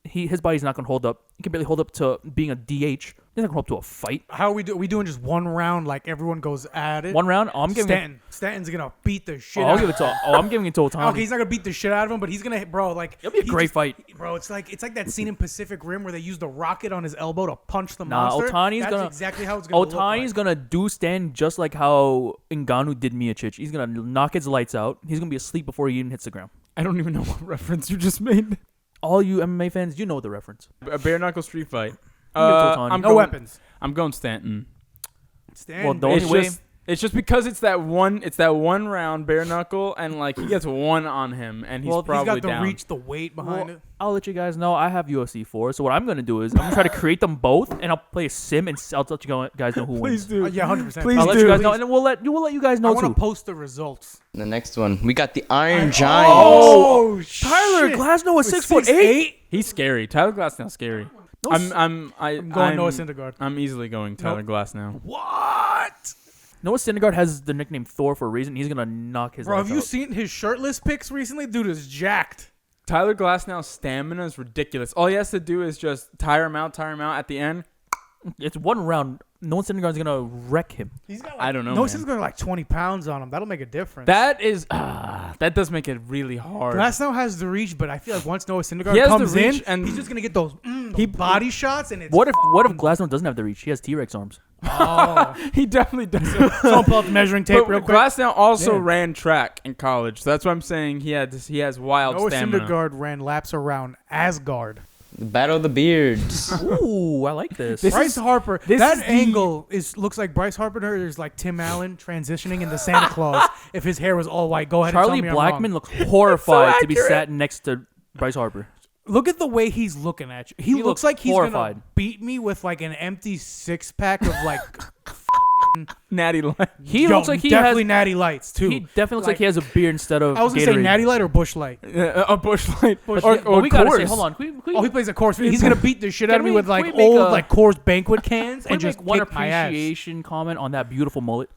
His body's not going to hold up. He can barely hold up to being a DH. He's not going to hold up to a fight. How are we doing just one round? Like everyone goes at it. One round, I'm giving Stanton. Stanton's gonna beat the shit. I'll out give it to. I'm giving it to Ohtani. Okay, he's not gonna beat the shit out of him, but he's gonna hit, bro. Like It'll be a great fight. bro. It's like that scene in Pacific Rim where they use the rocket on his elbow to punch the Nah, monster. Ohtani's exactly how it's gonna look Ohtani's like. gonna do Stan just like how Ngannou did Miocic. He's gonna knock his lights out. He's gonna be asleep before he even hits the ground. I don't even know what reference you just made. All you MMA fans, you know the reference. A bare knuckle street fight. give it to Ohtani. I'm No going, weapons. I'm going Stanton. Stanton. Well, the only It's way. it's just because it's that one round bare knuckle, and like he gets one on him, and he's Well, probably he's got the down. reach, the weight behind it. I'll let you guys know I have UFC 4. So what I'm gonna do is I'm gonna try to create them both, and I'll play a sim, and I'll let you guys know who wins. Please do. Yeah, 100%. Please I'll let do. you guys know, and then we'll let you guys I know want too. to post the results. The next one, we got the Iron Giant. Oh, Tyler shit. Glasnow is With 6'8". He's scary. Tyler Glasnow's scary. No, I'm going Noah Syndergaard. I'm easily going Tyler Glasnow. What? Noah Syndergaard has the nickname Thor for a reason. He's gonna knock his. Bro, have lights you out. seen his shirtless pics recently? Dude is jacked. Tyler Glasnow's stamina is ridiculous. All he has to do is just tire him out at the end. It's one round. Noah Syndergaard's gonna wreck him. He's got I don't know, Noah man. Syndergaard like 20 pounds on him. That'll make a difference. That is that does make it really hard. Glasnow has the reach, but I feel like once Noah He Syndergaard has the comes reach, in, and he's just gonna get those body shots, and it's What if Glasnow doesn't have the reach? He has T-Rex arms. oh. He definitely doesn't. Someone pull up the measuring tape But real quick. Glasnow also Yeah. ran track in college. So that's why I'm saying he has wild Noah stamina. Syndergaard ran laps around Asgard. The Battle of the Beards. Ooh, I like this. Bryce Harper. this That is the- angle looks like Bryce Harper is like Tim Allen transitioning into Santa Claus. If his hair was all white, go ahead. Charlie and tell me I'm Blackman wrong. looks horrified to be accurate. sat next to Bryce Harper. Look at the way he's looking at you. He looks looks like he's horrified. gonna beat me with like an empty 6-pack of like. Natty Light. He Yo, looks like he definitely has. Natty Lights too. He definitely looks like Like- he has a beard instead of. I was gonna Gatorade. say Natty Light or Bush Light. A Bush Light. But or we gotta say, Coors. hold on. Can we, Oh, he plays a Coors. He's gonna beat the shit out of Can me we- with can like we make old a- like Coors banquet cans Can and we just make one kick my ass. appreciation comment on that beautiful mullet?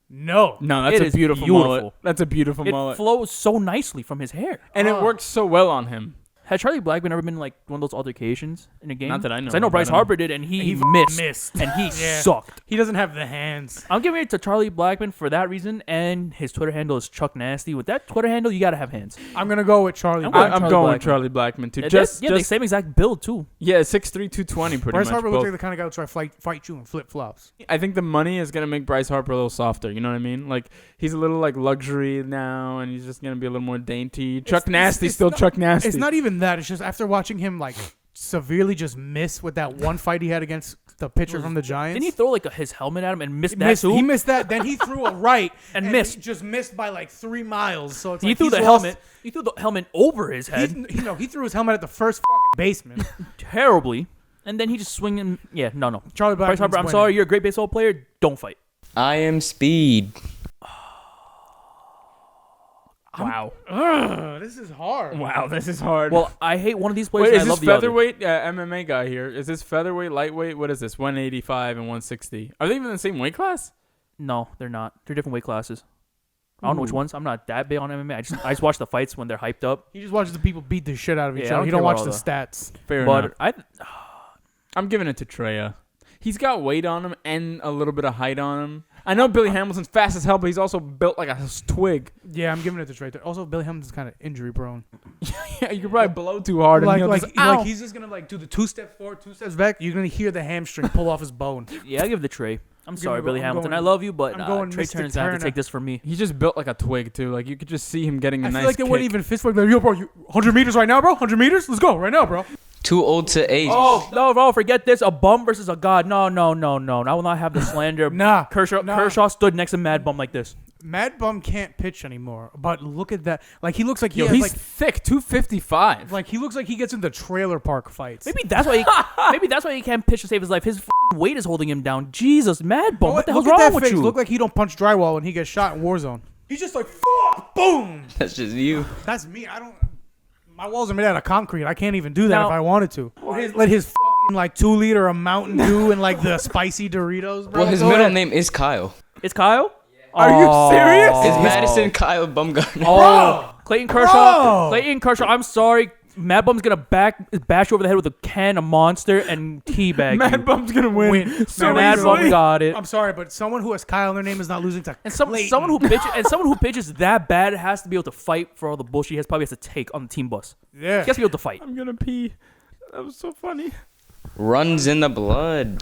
No. No, that's It a is beautiful beautiful. mullet. That's a beautiful It mullet. flows so nicely from his hair. And it works so well on him. Has Charlie Blackman ever been like one of those altercations in a game? Not that I know 'Cause I know of, Bryce I don't Harper did, and he missed, and he Yeah. sucked. He doesn't have the hands. I'm giving it to Charlie Blackman for that reason, and his Twitter handle is Chuck Nasty. With that Twitter handle, you gotta have hands. I'm gonna go with Charlie. I'm going I'm Charlie going with Blackman. Charlie Blackman too. Yeah, Just the same exact build too. 6'3", 220 pretty Bryce much. Harper looks both. like the kind of guy who try to fight you in flip flops. I think the money is gonna make Bryce Harper a little softer. You know what I mean? Like he's a little like luxury now, and he's just gonna be a little more dainty. Chuck Nasty, still Chuck Nasty. It's not even that. It's just after watching him like severely just miss with that one fight he had against the pitcher from the Giants. Didn't he throw like his helmet at him and miss He that missed, too? he missed that. Then he threw a right And missed. He just missed by like 3 miles. So it's He like threw he's the lost- helmet. He threw the helmet over his head He threw his helmet at the first fucking baseman. terribly, and then he just swinging. Yeah, no. Charlie Bryce Blackman's Harper, I'm winning. sorry, you're a great baseball player. Don't fight. I am speed. Wow. Ugh, this is hard. Wow, this is hard. Well, I hate one of these players. Wait, and is I this love the other. featherweight MMA guy here? Is this featherweight, lightweight? What is this? 185 and 160. Are they even in the same weight class? No, they're not. They're different weight classes. I don't know which ones. I'm not that big on MMA. I just watch the fights when they're hyped up. He just watches the people beat the shit out of each Yeah, I other. don't He care don't watch about the all stats. Fair enough. But I'm giving it to Treya. He's got weight on him and a little bit of height on him. I know Billy Hamilton's fast as hell, but he's also built like a twig. Yeah, I'm giving it to Trey. Also, Billy Hamilton's kind of injury prone. Yeah, you could probably blow too hard and he'll just, ow. He's just gonna like do the 2 steps forward, 2 steps back. You're gonna hear the hamstring pull off his bone. yeah, I give it to Trey. I'm sorry, it- Billy I'm Hamilton. going- I love you, but I'm going Trey Mystic Turner's gonna have to Turner. take this from me. He's just built like a twig too. Like you could just see him getting a I nice feel like they kick. wouldn't even fist fight. Like, yo, bro, you 100 meters right now, bro. 100 meters. Let's go right now, bro. Too old to age. Oh no, forget this. A bum versus a god. No. I will not have the slander. Nah, Kershaw stood next to Mad Bum like this. Mad Bum can't pitch anymore. But look at that. Like he looks like he Yo, has, he's like thick, 255. like he looks like he gets into trailer park fights. Maybe that's why he can't pitch to save his life. His weight is holding him down. Jesus, Mad Bum, what the hell's look at wrong that with face. you? Look like he don't punch drywall when he gets shot in Warzone. He's just like fuck, boom. That's just you. That's me. I don't. My walls are made out of concrete. I can't even do that Now- if I wanted to. Let his fucking like 2 liter of Mountain Dew and like the spicy Doritos, bro. Well, his Go middle ahead. name is Kyle. It's Kyle. Are you serious? It's Madison Kyle Bumgarner. Oh, Clayton Kershaw. Bro. Clayton Kershaw. I'm sorry. Mad Bum's gonna bash you over the head with a can of Monster and teabag Mad you. Bum's gonna win. So Mad easily. Bum got it. I'm sorry, but someone who has Kyle in their name is not losing to And Clayton. someone who pitches that bad has to be able to fight for all the bullshit he probably has to take on the team bus. Yeah. He has to be able to fight. I'm gonna pee. That was so funny. Runs in the blood.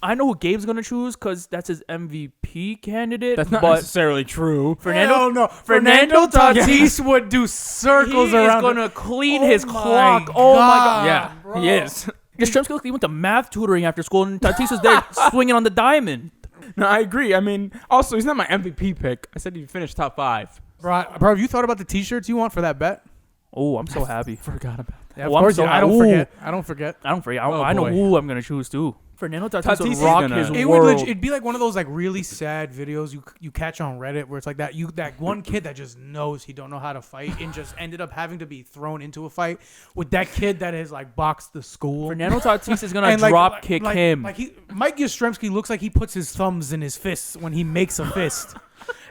I know who Gabe's gonna choose because that's his MVP candidate. That's not but necessarily true. Hell no. Fernando Tatis would do circles he around. is gonna clean Oh his my clock. Oh my god! Yeah, bro. he is. Yastrzemski looked like he went to math tutoring after school, and Tatis was there swinging on the diamond. No, I agree. I mean, also, he's not my MVP pick. I said he'd finish top 5. Bro, have you thought about the T-shirts you want for that bet? Oh, I'm so happy. Forgot about that. Yeah, Oh, I'm so I don't ooh. forget. I don't forget. I don't forget. Oh, I know boy. who I'm gonna choose too. Fernando Tatis would Tatis is rock gonna- his It world. would it'd be like one of those like really sad videos you catch on Reddit where it's like that one kid that just knows he don't know how to fight and just ended up having to be thrown into a fight with that kid that has like boxed the school. Fernando Tatis is gonna And, drop kick him. Like Mike Yastrzemski looks like he puts his thumbs in his fists when he makes a fist,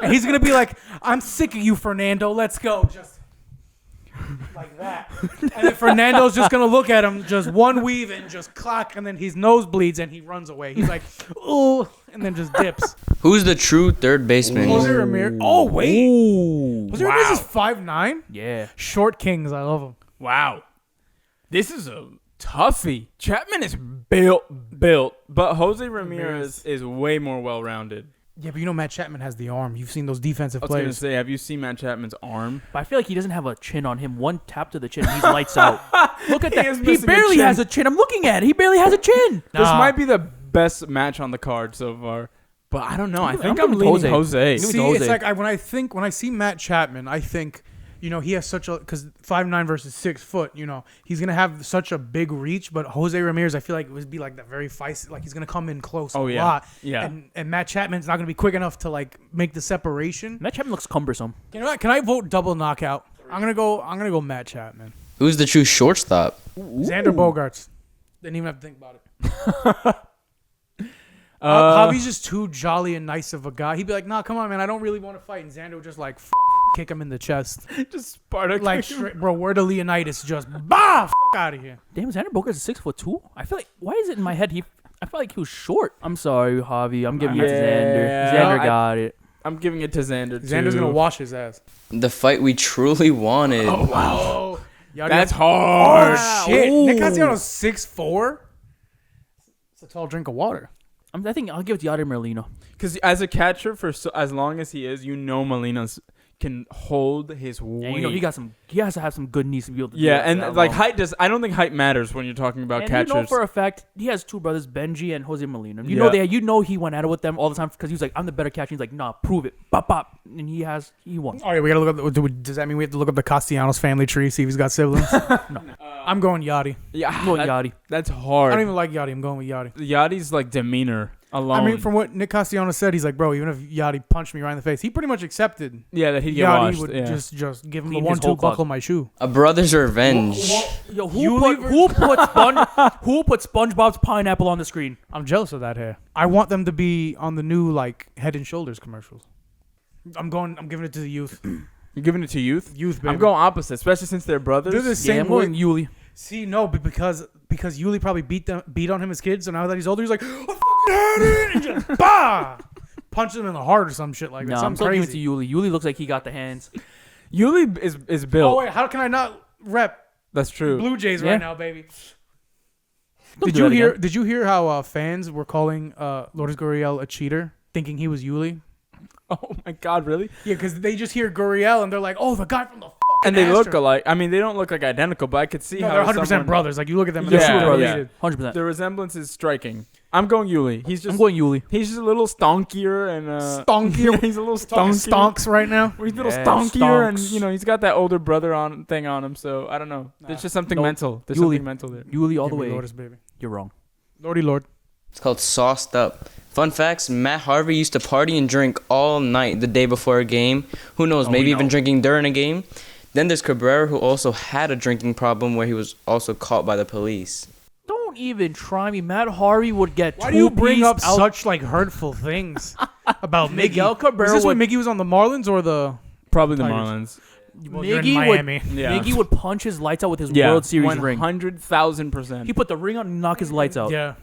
and he's gonna be like, "I'm sick of you, Fernando. Let's go." Just like that, and then Fernando's just gonna look at him, just one weave and just clock, and then his nose bleeds and he runs away. He's like, "Oh," and then just dips. Who's the true third baseman? Jose Ramirez. Oh wait, Ooh. Jose Ramirez is 5'9". Yeah. Short kings. I love him. Wow. This is a toughie. Chapman is built, but Jose Ramirez is way more well-rounded. Yeah, but you know Matt Chapman has the arm. You've seen those defensive I was going to players. say, have you seen Matt Chapman's arm? But I feel like he doesn't have a chin on him. One tap to the chin, he's lights out. Look at He that. is He missing a barely chin. has a chin. I'm looking at it. He barely has a chin. This Nah. might be the best match on the card so far. But I don't know. I think I'm I'm going leaning Jose. Jose. Give me See, Jose. it's like when I see Matt Chapman, I think, you know, he has such a, because 5'9" versus 6 foot, you know, he's gonna have such a big reach. But Jose Ramirez, I feel like it would be like that very feisty, like he's gonna come in close Oh, a yeah. lot. Yeah. And Matt Chapman's not gonna be quick enough to like make the separation. Matt Chapman looks cumbersome. You know what? Can I vote double knockout? I'm gonna go Matt Chapman. Who's the true shortstop? Xander Bogaerts. Didn't even have to think about it. Javi's just too jolly and nice of a guy. He'd be like, "Nah, come on, man. I don't really want to fight." And Xander would just like, kick him in the chest. Just Sparta. Like, bro, word of Leonidas, just bah, out of here. Damn, Xander Bogaerts is 6'2". I feel like why is it in my head I felt like he was short. I'm sorry, Javi. I'm giving it to Xander. Yeah. Xander got it. I'm giving it to Xander too. Xander's gonna wash his ass. The fight we truly wanted. Oh wow, Oh, that's hard. Oh shit! Ooh. Nick Castellanos 6'4". It's a tall drink of water. I think I'll give it to Yadier Molina. Because as a catcher, as long as he is, Molina's can hold his weight. And he has to have some good knees to be able to do Yeah, that and for that like long. height I don't think height matters when you're talking about And catchers. you know for a fact he has two brothers, Benji and Jose Molina. Yeah. You know he went at it with them all the time because he was like, I'm the better catcher. He's like, nah, prove it, bop bop, and he won. All right, we gotta look up. Does that mean we have to look up the Castellanos family tree, see if he's got siblings? No. I'm going Yachty. Yeah, I'm going Yachty. that's I hard. don't even like Yachty. I'm going with Yachty. Yachty's like demeanor alone. I mean, from what Nick Castellanos said, he's like, bro, even if Yachty punched me right in the face, he pretty much accepted yeah, that he'd get Yachty washed. would Yeah. just give him Clean a his whole 1-2 buckle closet. my shoe. A brother's revenge. Yo, You who put SpongeBob's pineapple on the screen? I'm jealous of that hair. I want them to be on the new like Head and Shoulders commercials. I'm giving it to the youth. You're giving it to youth? Youth, baby. I'm going opposite, especially since they're brothers. They're the Yeah, same I'm going way. Yuli. See, no, but because Yuli probably beat on him as kids, so now that he's older, he's like, I fucking had it, and just bah, punch him in the heart or some shit like that. Nah, I'm Something still giving it crazy. to Yuli. Yuli looks like he got the hands. Yuli is built. Oh wait, how can I not rep That's true. Blue Jays Yeah. right now, baby? Don't Did do you that hear? again. Did you hear how fans were calling Lourdes Gurriel a cheater, thinking he was Yuli? Oh my God, really? Yeah, because they just hear Gurriel and they're like, "Oh, the guy from the fucking And they look Astros." alike. I mean, they don't look like identical, but I could see No, how they're 100% someone- brothers. Like you look at them, and Yeah, they're super yeah. related. 100%. The resemblance is striking. I'm going Yuli. He's just I'm going Yuli. He's just a little stonkier and Stonkier. Yeah, he's a little Talking stonkier. stonks right now. He's a little Yeah, stonkier, and stonks. he's got that older brother thing on him. So I don't know. There's just something No, mental. There's Yuli. something mental there. Yuli all the Give me way. Lourdes, baby. You're wrong. Lordy Lord. It's called Sauced Up. Fun facts, Matt Harvey used to party and drink all night the day before a game. Who knows, maybe even drinking during a game. Then there's Cabrera, who also had a drinking problem where he was also caught by the police. Don't even try me. Matt Harvey would get Why do you bring up out. such like hurtful things about Miggy? Miguel Cabrera Is this when would- Miggy was on the Marlins or the? Probably the Tigers. Marlins. Well, you're in Miggy Miami. Yeah. Miggy would punch his lights out with his Yeah, World Series ring. 100,000%. He put the ring on and knock his lights out. Yeah.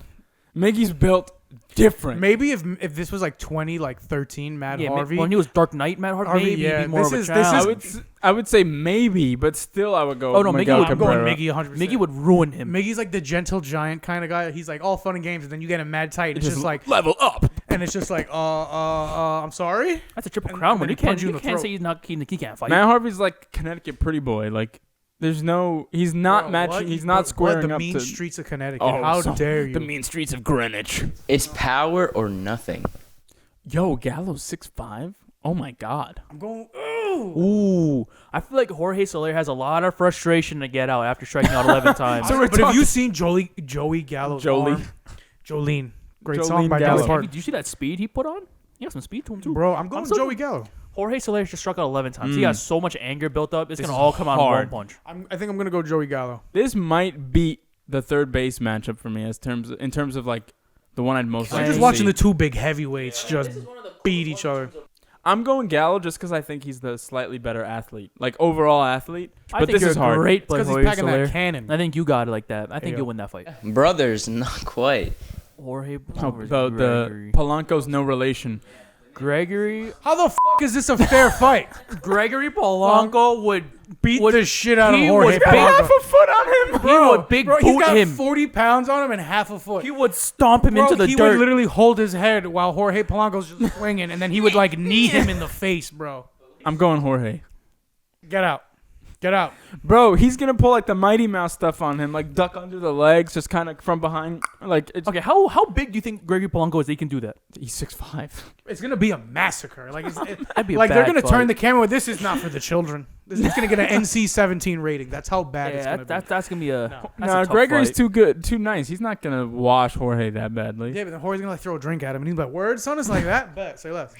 Miggy's built different. Maybe if this was like 2013, Matt Yeah, Harvey. when he was Dark Knight, Matt Harvey, Harvey, maybe yeah, he'd be more this of a is- this child. is- I would say maybe, but still I would go. Oh, no, Miggy Miguel would- I'm going Cabrera. Miggy 100%. Miggy would ruin him. Miggy's like the gentle giant kind of guy. He's like all fun and games, and then you get him mad tight. It's just like, level up. and it's just like, I'm sorry. That's a triple And crown then win. he You can't, punch you in you the can't throat. say he can't fight. Matt Harvey's like Connecticut pretty boy. Like he's not Bro, matching. what? He's Bro, not squaring the up mean to streets of Connecticut. Oh, How so- dare you? the mean streets of Greenwich. It's power or nothing. Yo, Gallo's 6'5". Oh my God. I'm going. Ooh, I feel like Jorge Soler has a lot of frustration to get out after striking out 11 times. So, but have you seen Joey Gallo's Jolie. arm? Jolene. Great Jolene song by Gallo. Dolly Parton. Did you see that speed he put on? He got some speed to him too. Bro, I'm going still- Joey Gallo. Jorge Soler just struck out 11 times. He got so much anger built up. It's This gonna is all come out in one hard. punch. I think I'm gonna go Joey Gallo. This might beat the third base matchup for me in terms of like the one I'd most. I'm like just to watching see. the two big heavyweights just beat each other. I'm going Gallo just because I think he's the slightly better athlete, like overall athlete. I But think this you're is a hard. great player, Because he's Jorge packing Soler. that cannon. I think you got it like that. I think Yeah. you'll win that fight. Brothers, not quite. Jorge Oh, versus the Gregory. Polanco's no relation. Gregory How the is this a fair fight? Gregory Polanco would Beat Would- the shit out of he Jorge was big- Polanco. Half a foot on him. he would big Bro, he's boot got him. 40 pounds on him and half a foot. He would stomp him Bro, into the he dirt. would literally hold his head while Jorge Polanco's just swinging, and then he would like knee him in the face, bro. I'm going Jorge. Get out. Get out. Bro, he's gonna pull like the Mighty Mouse stuff on him, like duck under the legs, just kind of from behind. Like it's, Okay, how big do you think Gregory Polanco is that he can do that? he's 6'5". It's gonna be a massacre. Like, That'd be a like they're bad gonna fight. turn the camera. This is not for the children. This is gonna get an NC-17 rating. That's how bad it's Yeah, gonna that's gonna be a. No. That's a No, tough Gregory's fight. too good, too nice. He's not gonna wash Jorge that badly. be. Yeah, but then Jorge's gonna like throw a drink at him, and he's like, "Word, son, it's like that." Bet. Say less.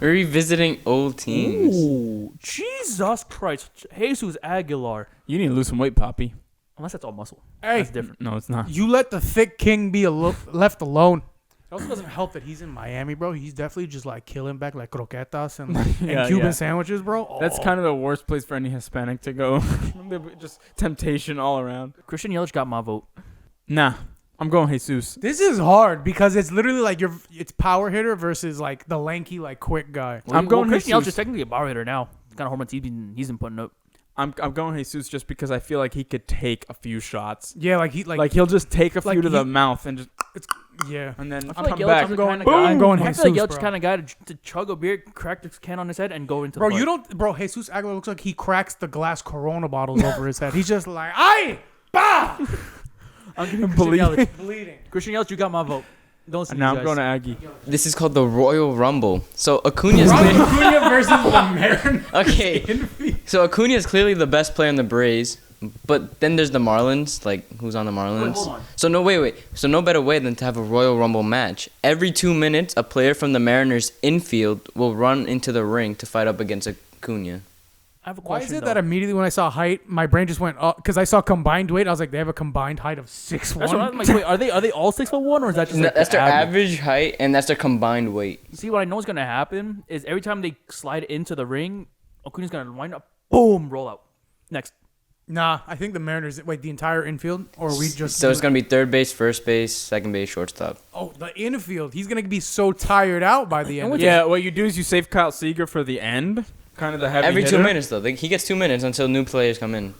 Revisiting old teams. Ooh, Jesus Christ, Jesus Aguilar. You need to lose some weight, Poppy. Unless that's all muscle. Hey, That's different. No, it's not. you let the thick king be left alone. It also doesn't help that he's in Miami, bro. He's definitely just like killing back like croquetas and, Yeah, and Cuban yeah. sandwiches, bro. That's Oh. kind of the worst place for any Hispanic to go. Just temptation all around. Christian Yelich got my vote. Nah, I'm going Jesus. This is hard because it's literally like it's power hitter versus like the lanky like quick guy. I'm going Christian Jesus. Yelich is technically a bar hitter now. It's kind of home runs he's been putting up. I'm going Jesus just because I feel like he could take a few shots. Yeah, like he Like he'll just take a few like to the mouth and just yeah. and then I feel come like Yelich back. is the going- kind of boom. guy. I'm going I feel like Jesus, Yelich bro. kind of guy to chug a beer, crack the can on his head, and go into Bro, the you park. don't, bro. Jesus Aguilar looks like he cracks the glass Corona bottles over his head. He's just like, aye, bah, I'm giving Believe- Christian Yelich. bleeding. Christian Yelich, you got my vote. Don't listen to Now these I'm guys. going to Aggie. This is called the Royal Rumble. So Acuna's Ronald Acuna versus the Mariners. okay. So Acuna is clearly the best player in the Braves, but then there's the Marlins. Like, who's on the Marlins? hold on. So wait. So no better way than to have a Royal Rumble match. Every 2 minutes, a player from the Mariners infield will run into the ring to fight up against Acuna. I have a Why question. is it though. that immediately when I saw height, my brain just went up because I saw combined weight. I was like, they have a combined height of 6'1". That's what I'm like. Wait, are they all 6'1" or is that just No, like that's the their average? average height, and that's their combined weight. See, what I know is gonna happen is every time they slide into the ring, Acuna's gonna wind up, boom, roll out. Next. Nah, I think the Mariners. Wait, the entire infield, or we just? So it's gonna be third base, first base, second base, shortstop. Oh, the infield. He's gonna be so tired out by the end. of it. Yeah, what you do is you save Kyle Seager for the end, kind of the heavy Every hitter. 2 minutes though. He gets 2 minutes until new players come in.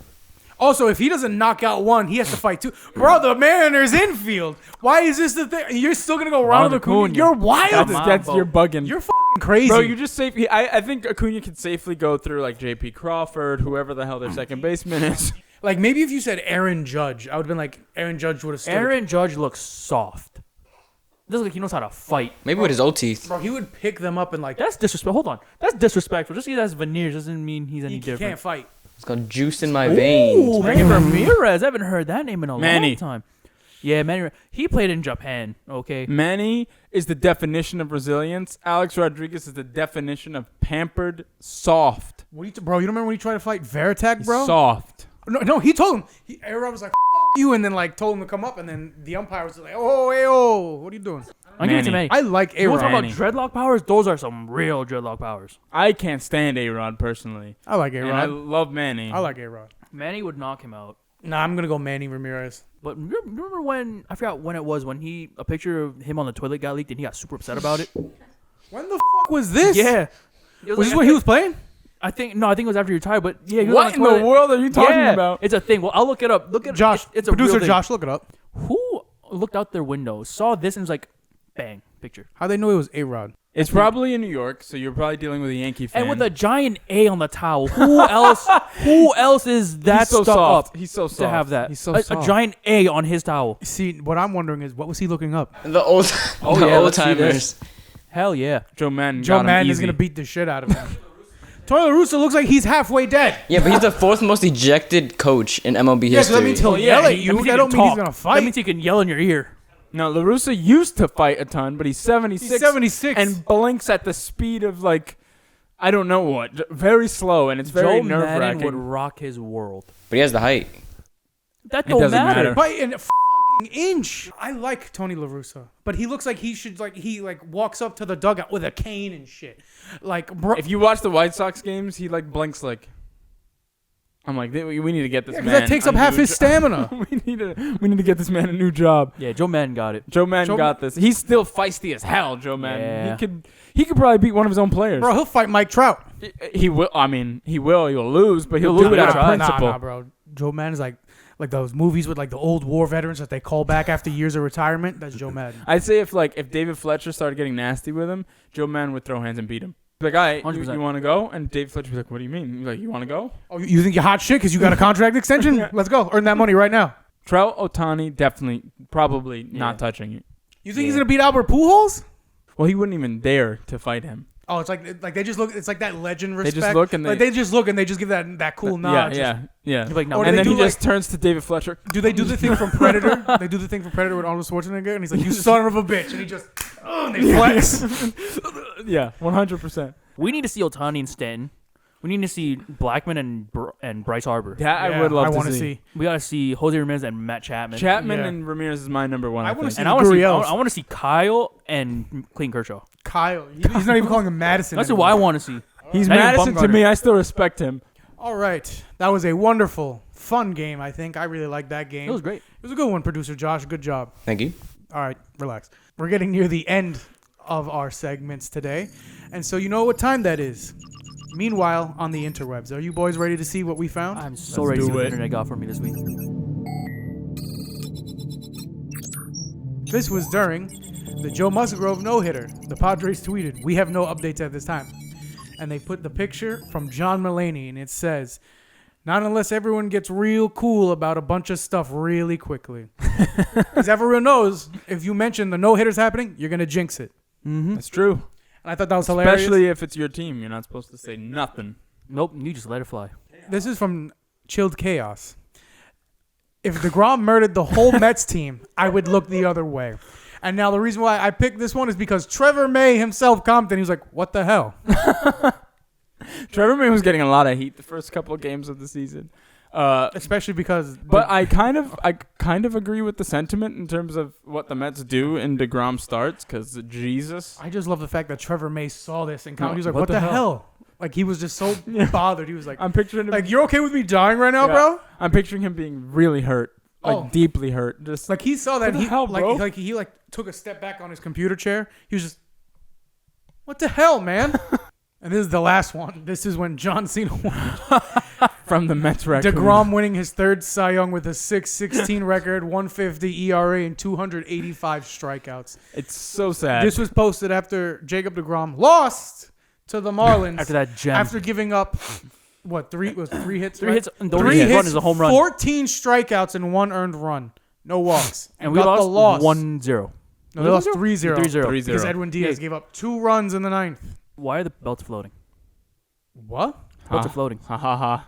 Also, if he doesn't knock out one, he has to fight two. Bro, the Mariners infield. Why is this the thing? You're still gonna go Ronald Acuna? Acuna. You're wild. That's My you're vote. bugging. You're fucking crazy. Bro, you just safe. I think Acuna could safely go through like J.P. Crawford, whoever the hell their second baseman is. like maybe if you said Aaron Judge, I would have been like Aaron Judge would have stood. Aaron Judge looks soft. Looks like he knows how to fight. Maybe with his old teeth. Bro, he would pick them up and like That's disrespectful. Hold on. That's disrespectful. Just because he has veneers doesn't mean he's any he different. can't fight. It's called juice in my veins. Ooh, Manny Ramirez. I haven't heard that name in a Manny. long time. Yeah, Manny. He played in Japan. Okay. Manny is the definition of resilience. Alex Rodriguez is the definition of pampered, soft. What you bro? You don't remember when he tried to fight Veritek, bro? Soft. No, he told him. Aaron was like, "F you," and then like told him to come up, and then the umpire was like, "Oh, hey, oh, what are you doing?" I'm giving it to Manny. Manny. I like You want to Aaron. talk about dreadlock powers? Those are some real dreadlock powers. I can't stand A-Rod personally. I like And I Aaron. love Manny. I like Aaron. Manny would knock him out. Nah, I'm gonna go Manny Ramirez. But remember when, I forgot when it was, when a picture of him on the toilet got leaked and he got super upset about it? When the fuck was this? Yeah. It Was like- this when he was playing? I think it was after he retired, but yeah. He was What on in the toilet. world are you talking Yeah, about? It's a thing. Well, I'll look it up. Look at Josh, It's a producer real thing. Josh, look it up. Who looked out their window, saw this, and was like, bang, picture. How they know it was A-Rod? It's probably in New York, so you're probably dealing with a Yankee fan. And with a giant A on the towel. Who else? Who else is that He's so stuck soft. up He's so soft. to have that? He's so a soft. giant A on his towel. See, what I'm wondering is, what was he looking up? The old, Oh, the yeah, old let's see timers. Hell yeah. Joe Madden. Joe got him Madden is easy. gonna beat the shit out of him. Tony La Russa looks like he's halfway dead. Yeah, but he's the fourth most ejected coach in MLB Yeah, so that history. means he'll yell at you. means he That can don't mean he's talk. gonna That fight. means he can yell in your ear. No, La Russa used to fight a ton, but he's 76. He's 76. and blinks at the speed of like, I don't know what, very slow, and it's very Joe nerve Madden would wracking. rock his world. But he has the height. That It don't doesn't matter. matter. by an f***ing inch. I like Tony La Russa, but he looks like he should he walks up to the dugout with a cane and shit. Like, bro, If you watch the White Sox games, he like blinks like. I'm like, we need to get this because man. that takes a up half new his stamina. we need to get this man a new job. Yeah, Joe Madden got it. Joe Madden Joe got this. He's still feisty as hell, Joe Madden. Yeah. He could probably beat one of his own players. Bro, he'll fight Mike Trout. He will. I mean, he will. He'll lose, but he'll He'll do it do out it. of principle. Nah, bro. Joe Madden's like those movies with like the old war veterans that they call back after years of retirement. That's Joe Madden. I'd say if David Fletcher started getting nasty with him, Joe Madden would throw hands and beat him. Be like, all right, 100%. you want to go? And David Fletcher would be like, what do you mean? He's like, you want to go? Oh, you think you're hot shit because you got a contract extension? Let's go. Earn that money right now. Trout, Otani, definitely, probably Yeah. not touching you. You think he's gonna beat Albert Pujols? Well, he wouldn't even dare to fight him. Oh, it's like they just look. It's like that legend respect. just look and they just look and they just give that cool nod. Yeah. You're like, no, Or And they then do he just turns to David Fletcher. Do they do the thing from Predator? They do the thing from Predator with Arnold Schwarzenegger, and he's like, "You son of a bitch," and he just, and they flex. Yeah, 100%. we need to see Otani and Stanton. We need to see Blackman and Bryce Harper. That I would love I to want see. We gotta see Jose Ramirez and Matt Chapman. Chapman Yeah. and Ramirez is my number one. I I wanna think. see And I want to see. Gurriels. I want to see Kyle and Clayton Kershaw. Kyle. He's not even calling him Madison. That's anymore. who I want to see. He's Not even Madison to Bumgarner. me. I still respect him. All right. That was a wonderful, fun game, I think. I really liked that game. It was great. It was a good one, producer Josh. Good job. Thank you. All right, relax. We're getting near the end of our segments today. And so you know what time that is. Meanwhile, on the interwebs, are you boys ready to see what we found? I'm so Let's ready to see do what the it. internet got for me this week. This was during the Joe Musgrove no-hitter. The Padres tweeted, "We have no updates at this time." And they put the picture from John Mulaney, and it says, "Not unless everyone gets real cool about a bunch of stuff really quickly." Because everyone knows if you mention the no-hitters happening, you're going to jinx it. Mm-hmm. That's true. And I thought that was hilarious. Especially if it's your team. You're not supposed to say nothing. Nope, you just let it fly. This is from Chilled Chaos. If DeGrom murdered the whole Mets team, I would look the other way. And now the reason why I picked this one is because Trevor May himself commented. He was like, "What the hell?" Trevor May was getting a lot of heat the first couple of games of the season. Especially because... But I kind of agree with the sentiment in terms of what the Mets do in DeGrom starts, because Jesus. I just love the fact that Trevor May saw this and commented. He was like, What "What the the hell?" hell?" Like, he was just so bothered. He was like, I'm picturing him. "You're okay with me dying right now, Yeah. bro?" I'm picturing him being really hurt, Oh. deeply hurt. Just Like, he saw that. What the He hell, bro? he took a step back on his computer chair. He was just, "What the hell, man?" And this is the last one. This is when John Cena won. from the Mets record. DeGrom winning his third Cy Young with a 6.16 record, 150 ERA, and 285 strikeouts. It's so sad. This was posted after Jacob DeGrom lost to the Marlins After that gem. after giving up, three hits? Three right? hits and the only Three run hits, is a home run. 14 strikeouts, and 1 earned run. No walks. And we got lost the loss. 1-0. No, they lost 3-0. 3-0. 3-0. Because Edwin Diaz Yeah. gave up 2 runs in the ninth. Why are the belts floating? What? Belts are floating. Ha ha ha.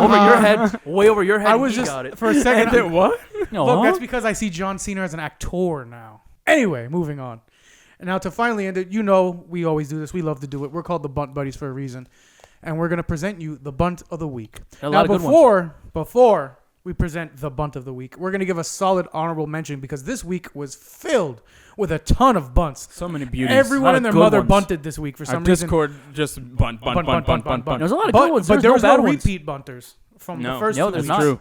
Over your head. Way over your head. I was he just, got it. for a second, And then what? No, look, huh? that's because I see John Cena as an actor now. Anyway, moving on. And now to finally end it, you know we always do this. We love to do it. We're called the Bunt Buddies for a reason. And we're going to present you the Bunt of the Week. A Now, lot of good ones. before we present the Bunt of the Week, we're going to give a solid honorable mention because this week was filled with a ton of bunts. So many beauties. Everyone lot and of their good mother ones. bunted this week for Our some reason. Discord just bunt. There's a lot of But, good ones. but There's there no was bad no ones. repeat bunters from the first No, two there's weeks. not. True.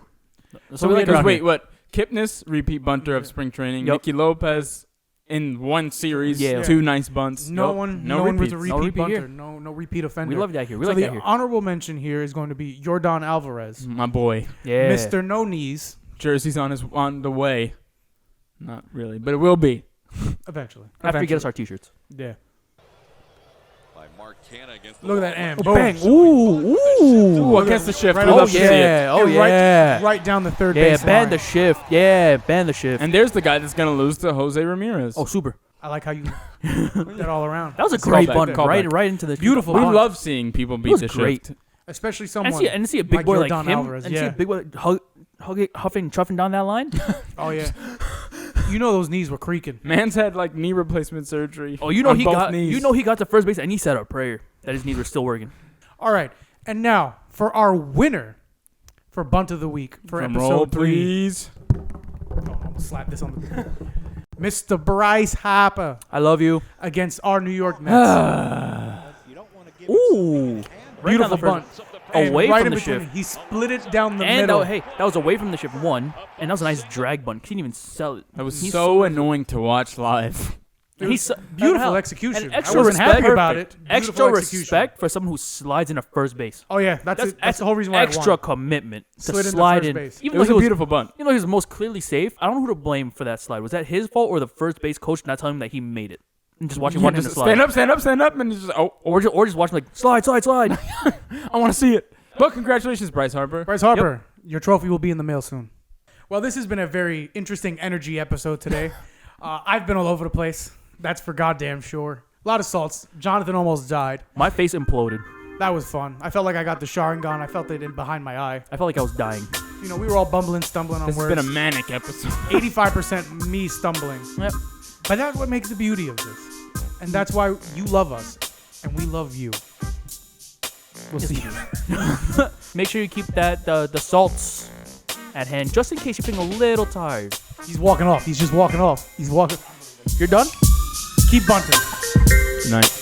So we like Because around wait, here. what? Kipnis, repeat bunter of spring training. Yep. Nicky Lopez in one series, Yeah. 2 nice bunts. No Yup. one no was a repeats. repeat repeat here. bunter. No repeat offender. We love that here. We so like the that here. honorable mention here is going to be Yordan Alvarez, My boy. Yeah. Mr. No Knees, Jersey's on the way. Not really, but it will be. eventually. After he gets our t-shirts. Yeah. By Mark Canna against the Look at that amp. Oh, bang. Boom. Ooh, against the shift. Right We on love the to see it. yeah. Oh, And yeah. Right down the third Yeah, base ban line. the shift. Yeah, ban the shift. And there's the guy that's gonna lose to Jose Ramirez. Oh, super. I like how you put that all around. That was a Callback, great bunt. callback. Right into the Beautiful we bunt. love seeing people beat was the great. shift. Especially And someone. see a big boy like Yordan him. Alvarez. And Yeah. see a big boy huffing, chuffing down that line. Oh, yeah. You know those knees were creaking. Man's had like knee replacement surgery. Oh, you know on he both got. knees. You know he got to first base and he said a prayer that his knees were still working. All right. And now, for our winner for Bunt of the Week for Drum episode roll, 3. please. Oh, I'm slap this on the Mr. Bryce Harper I love you. against our New York Mets. Ooh. Right Beautiful down the first- bunt. And Away right from in the between, shift. he split it down the And middle. that was away from the shift one, and that was a nice drag bunt. He didn't even sell it. That was He's- so annoying to watch live. It He's was so- beautiful hell, execution. and I extra wasn't respect, happy about it. Beautiful Extra execution. respect for someone who slides into first base. Oh yeah, that's the whole reason why extra I won. commitment to Slid into slide first in. base. It Even was though a he was, beautiful bunt. even though he was most clearly safe, I don't know who to blame for that slide. Was that his fault or the first base coach not telling him that he made it and just watching him Just slide? stand up, and just Or just watching like slide. I want to see it. But congratulations, Bryce Harper. Bryce Harper, your trophy will be in the mail soon. Well, this has been a very interesting energy episode today. I've been all over the place. That's for goddamn sure. A lot of salts. Jonathan almost died. My face imploded. That was fun. I felt like I got the Sharingan. I felt it in behind my eye. I felt like I was dying. You know, we were all bumbling, stumbling on This has words. been a manic episode. 85% me stumbling. Yep. But that's what makes the beauty of this. And that's why you love us. And we love you. We'll see. Make sure you keep that the salts at hand, just in case you're feeling a little tired. He's walking off. He's just walking off. He's walking. You're done? Keep bunting. Night.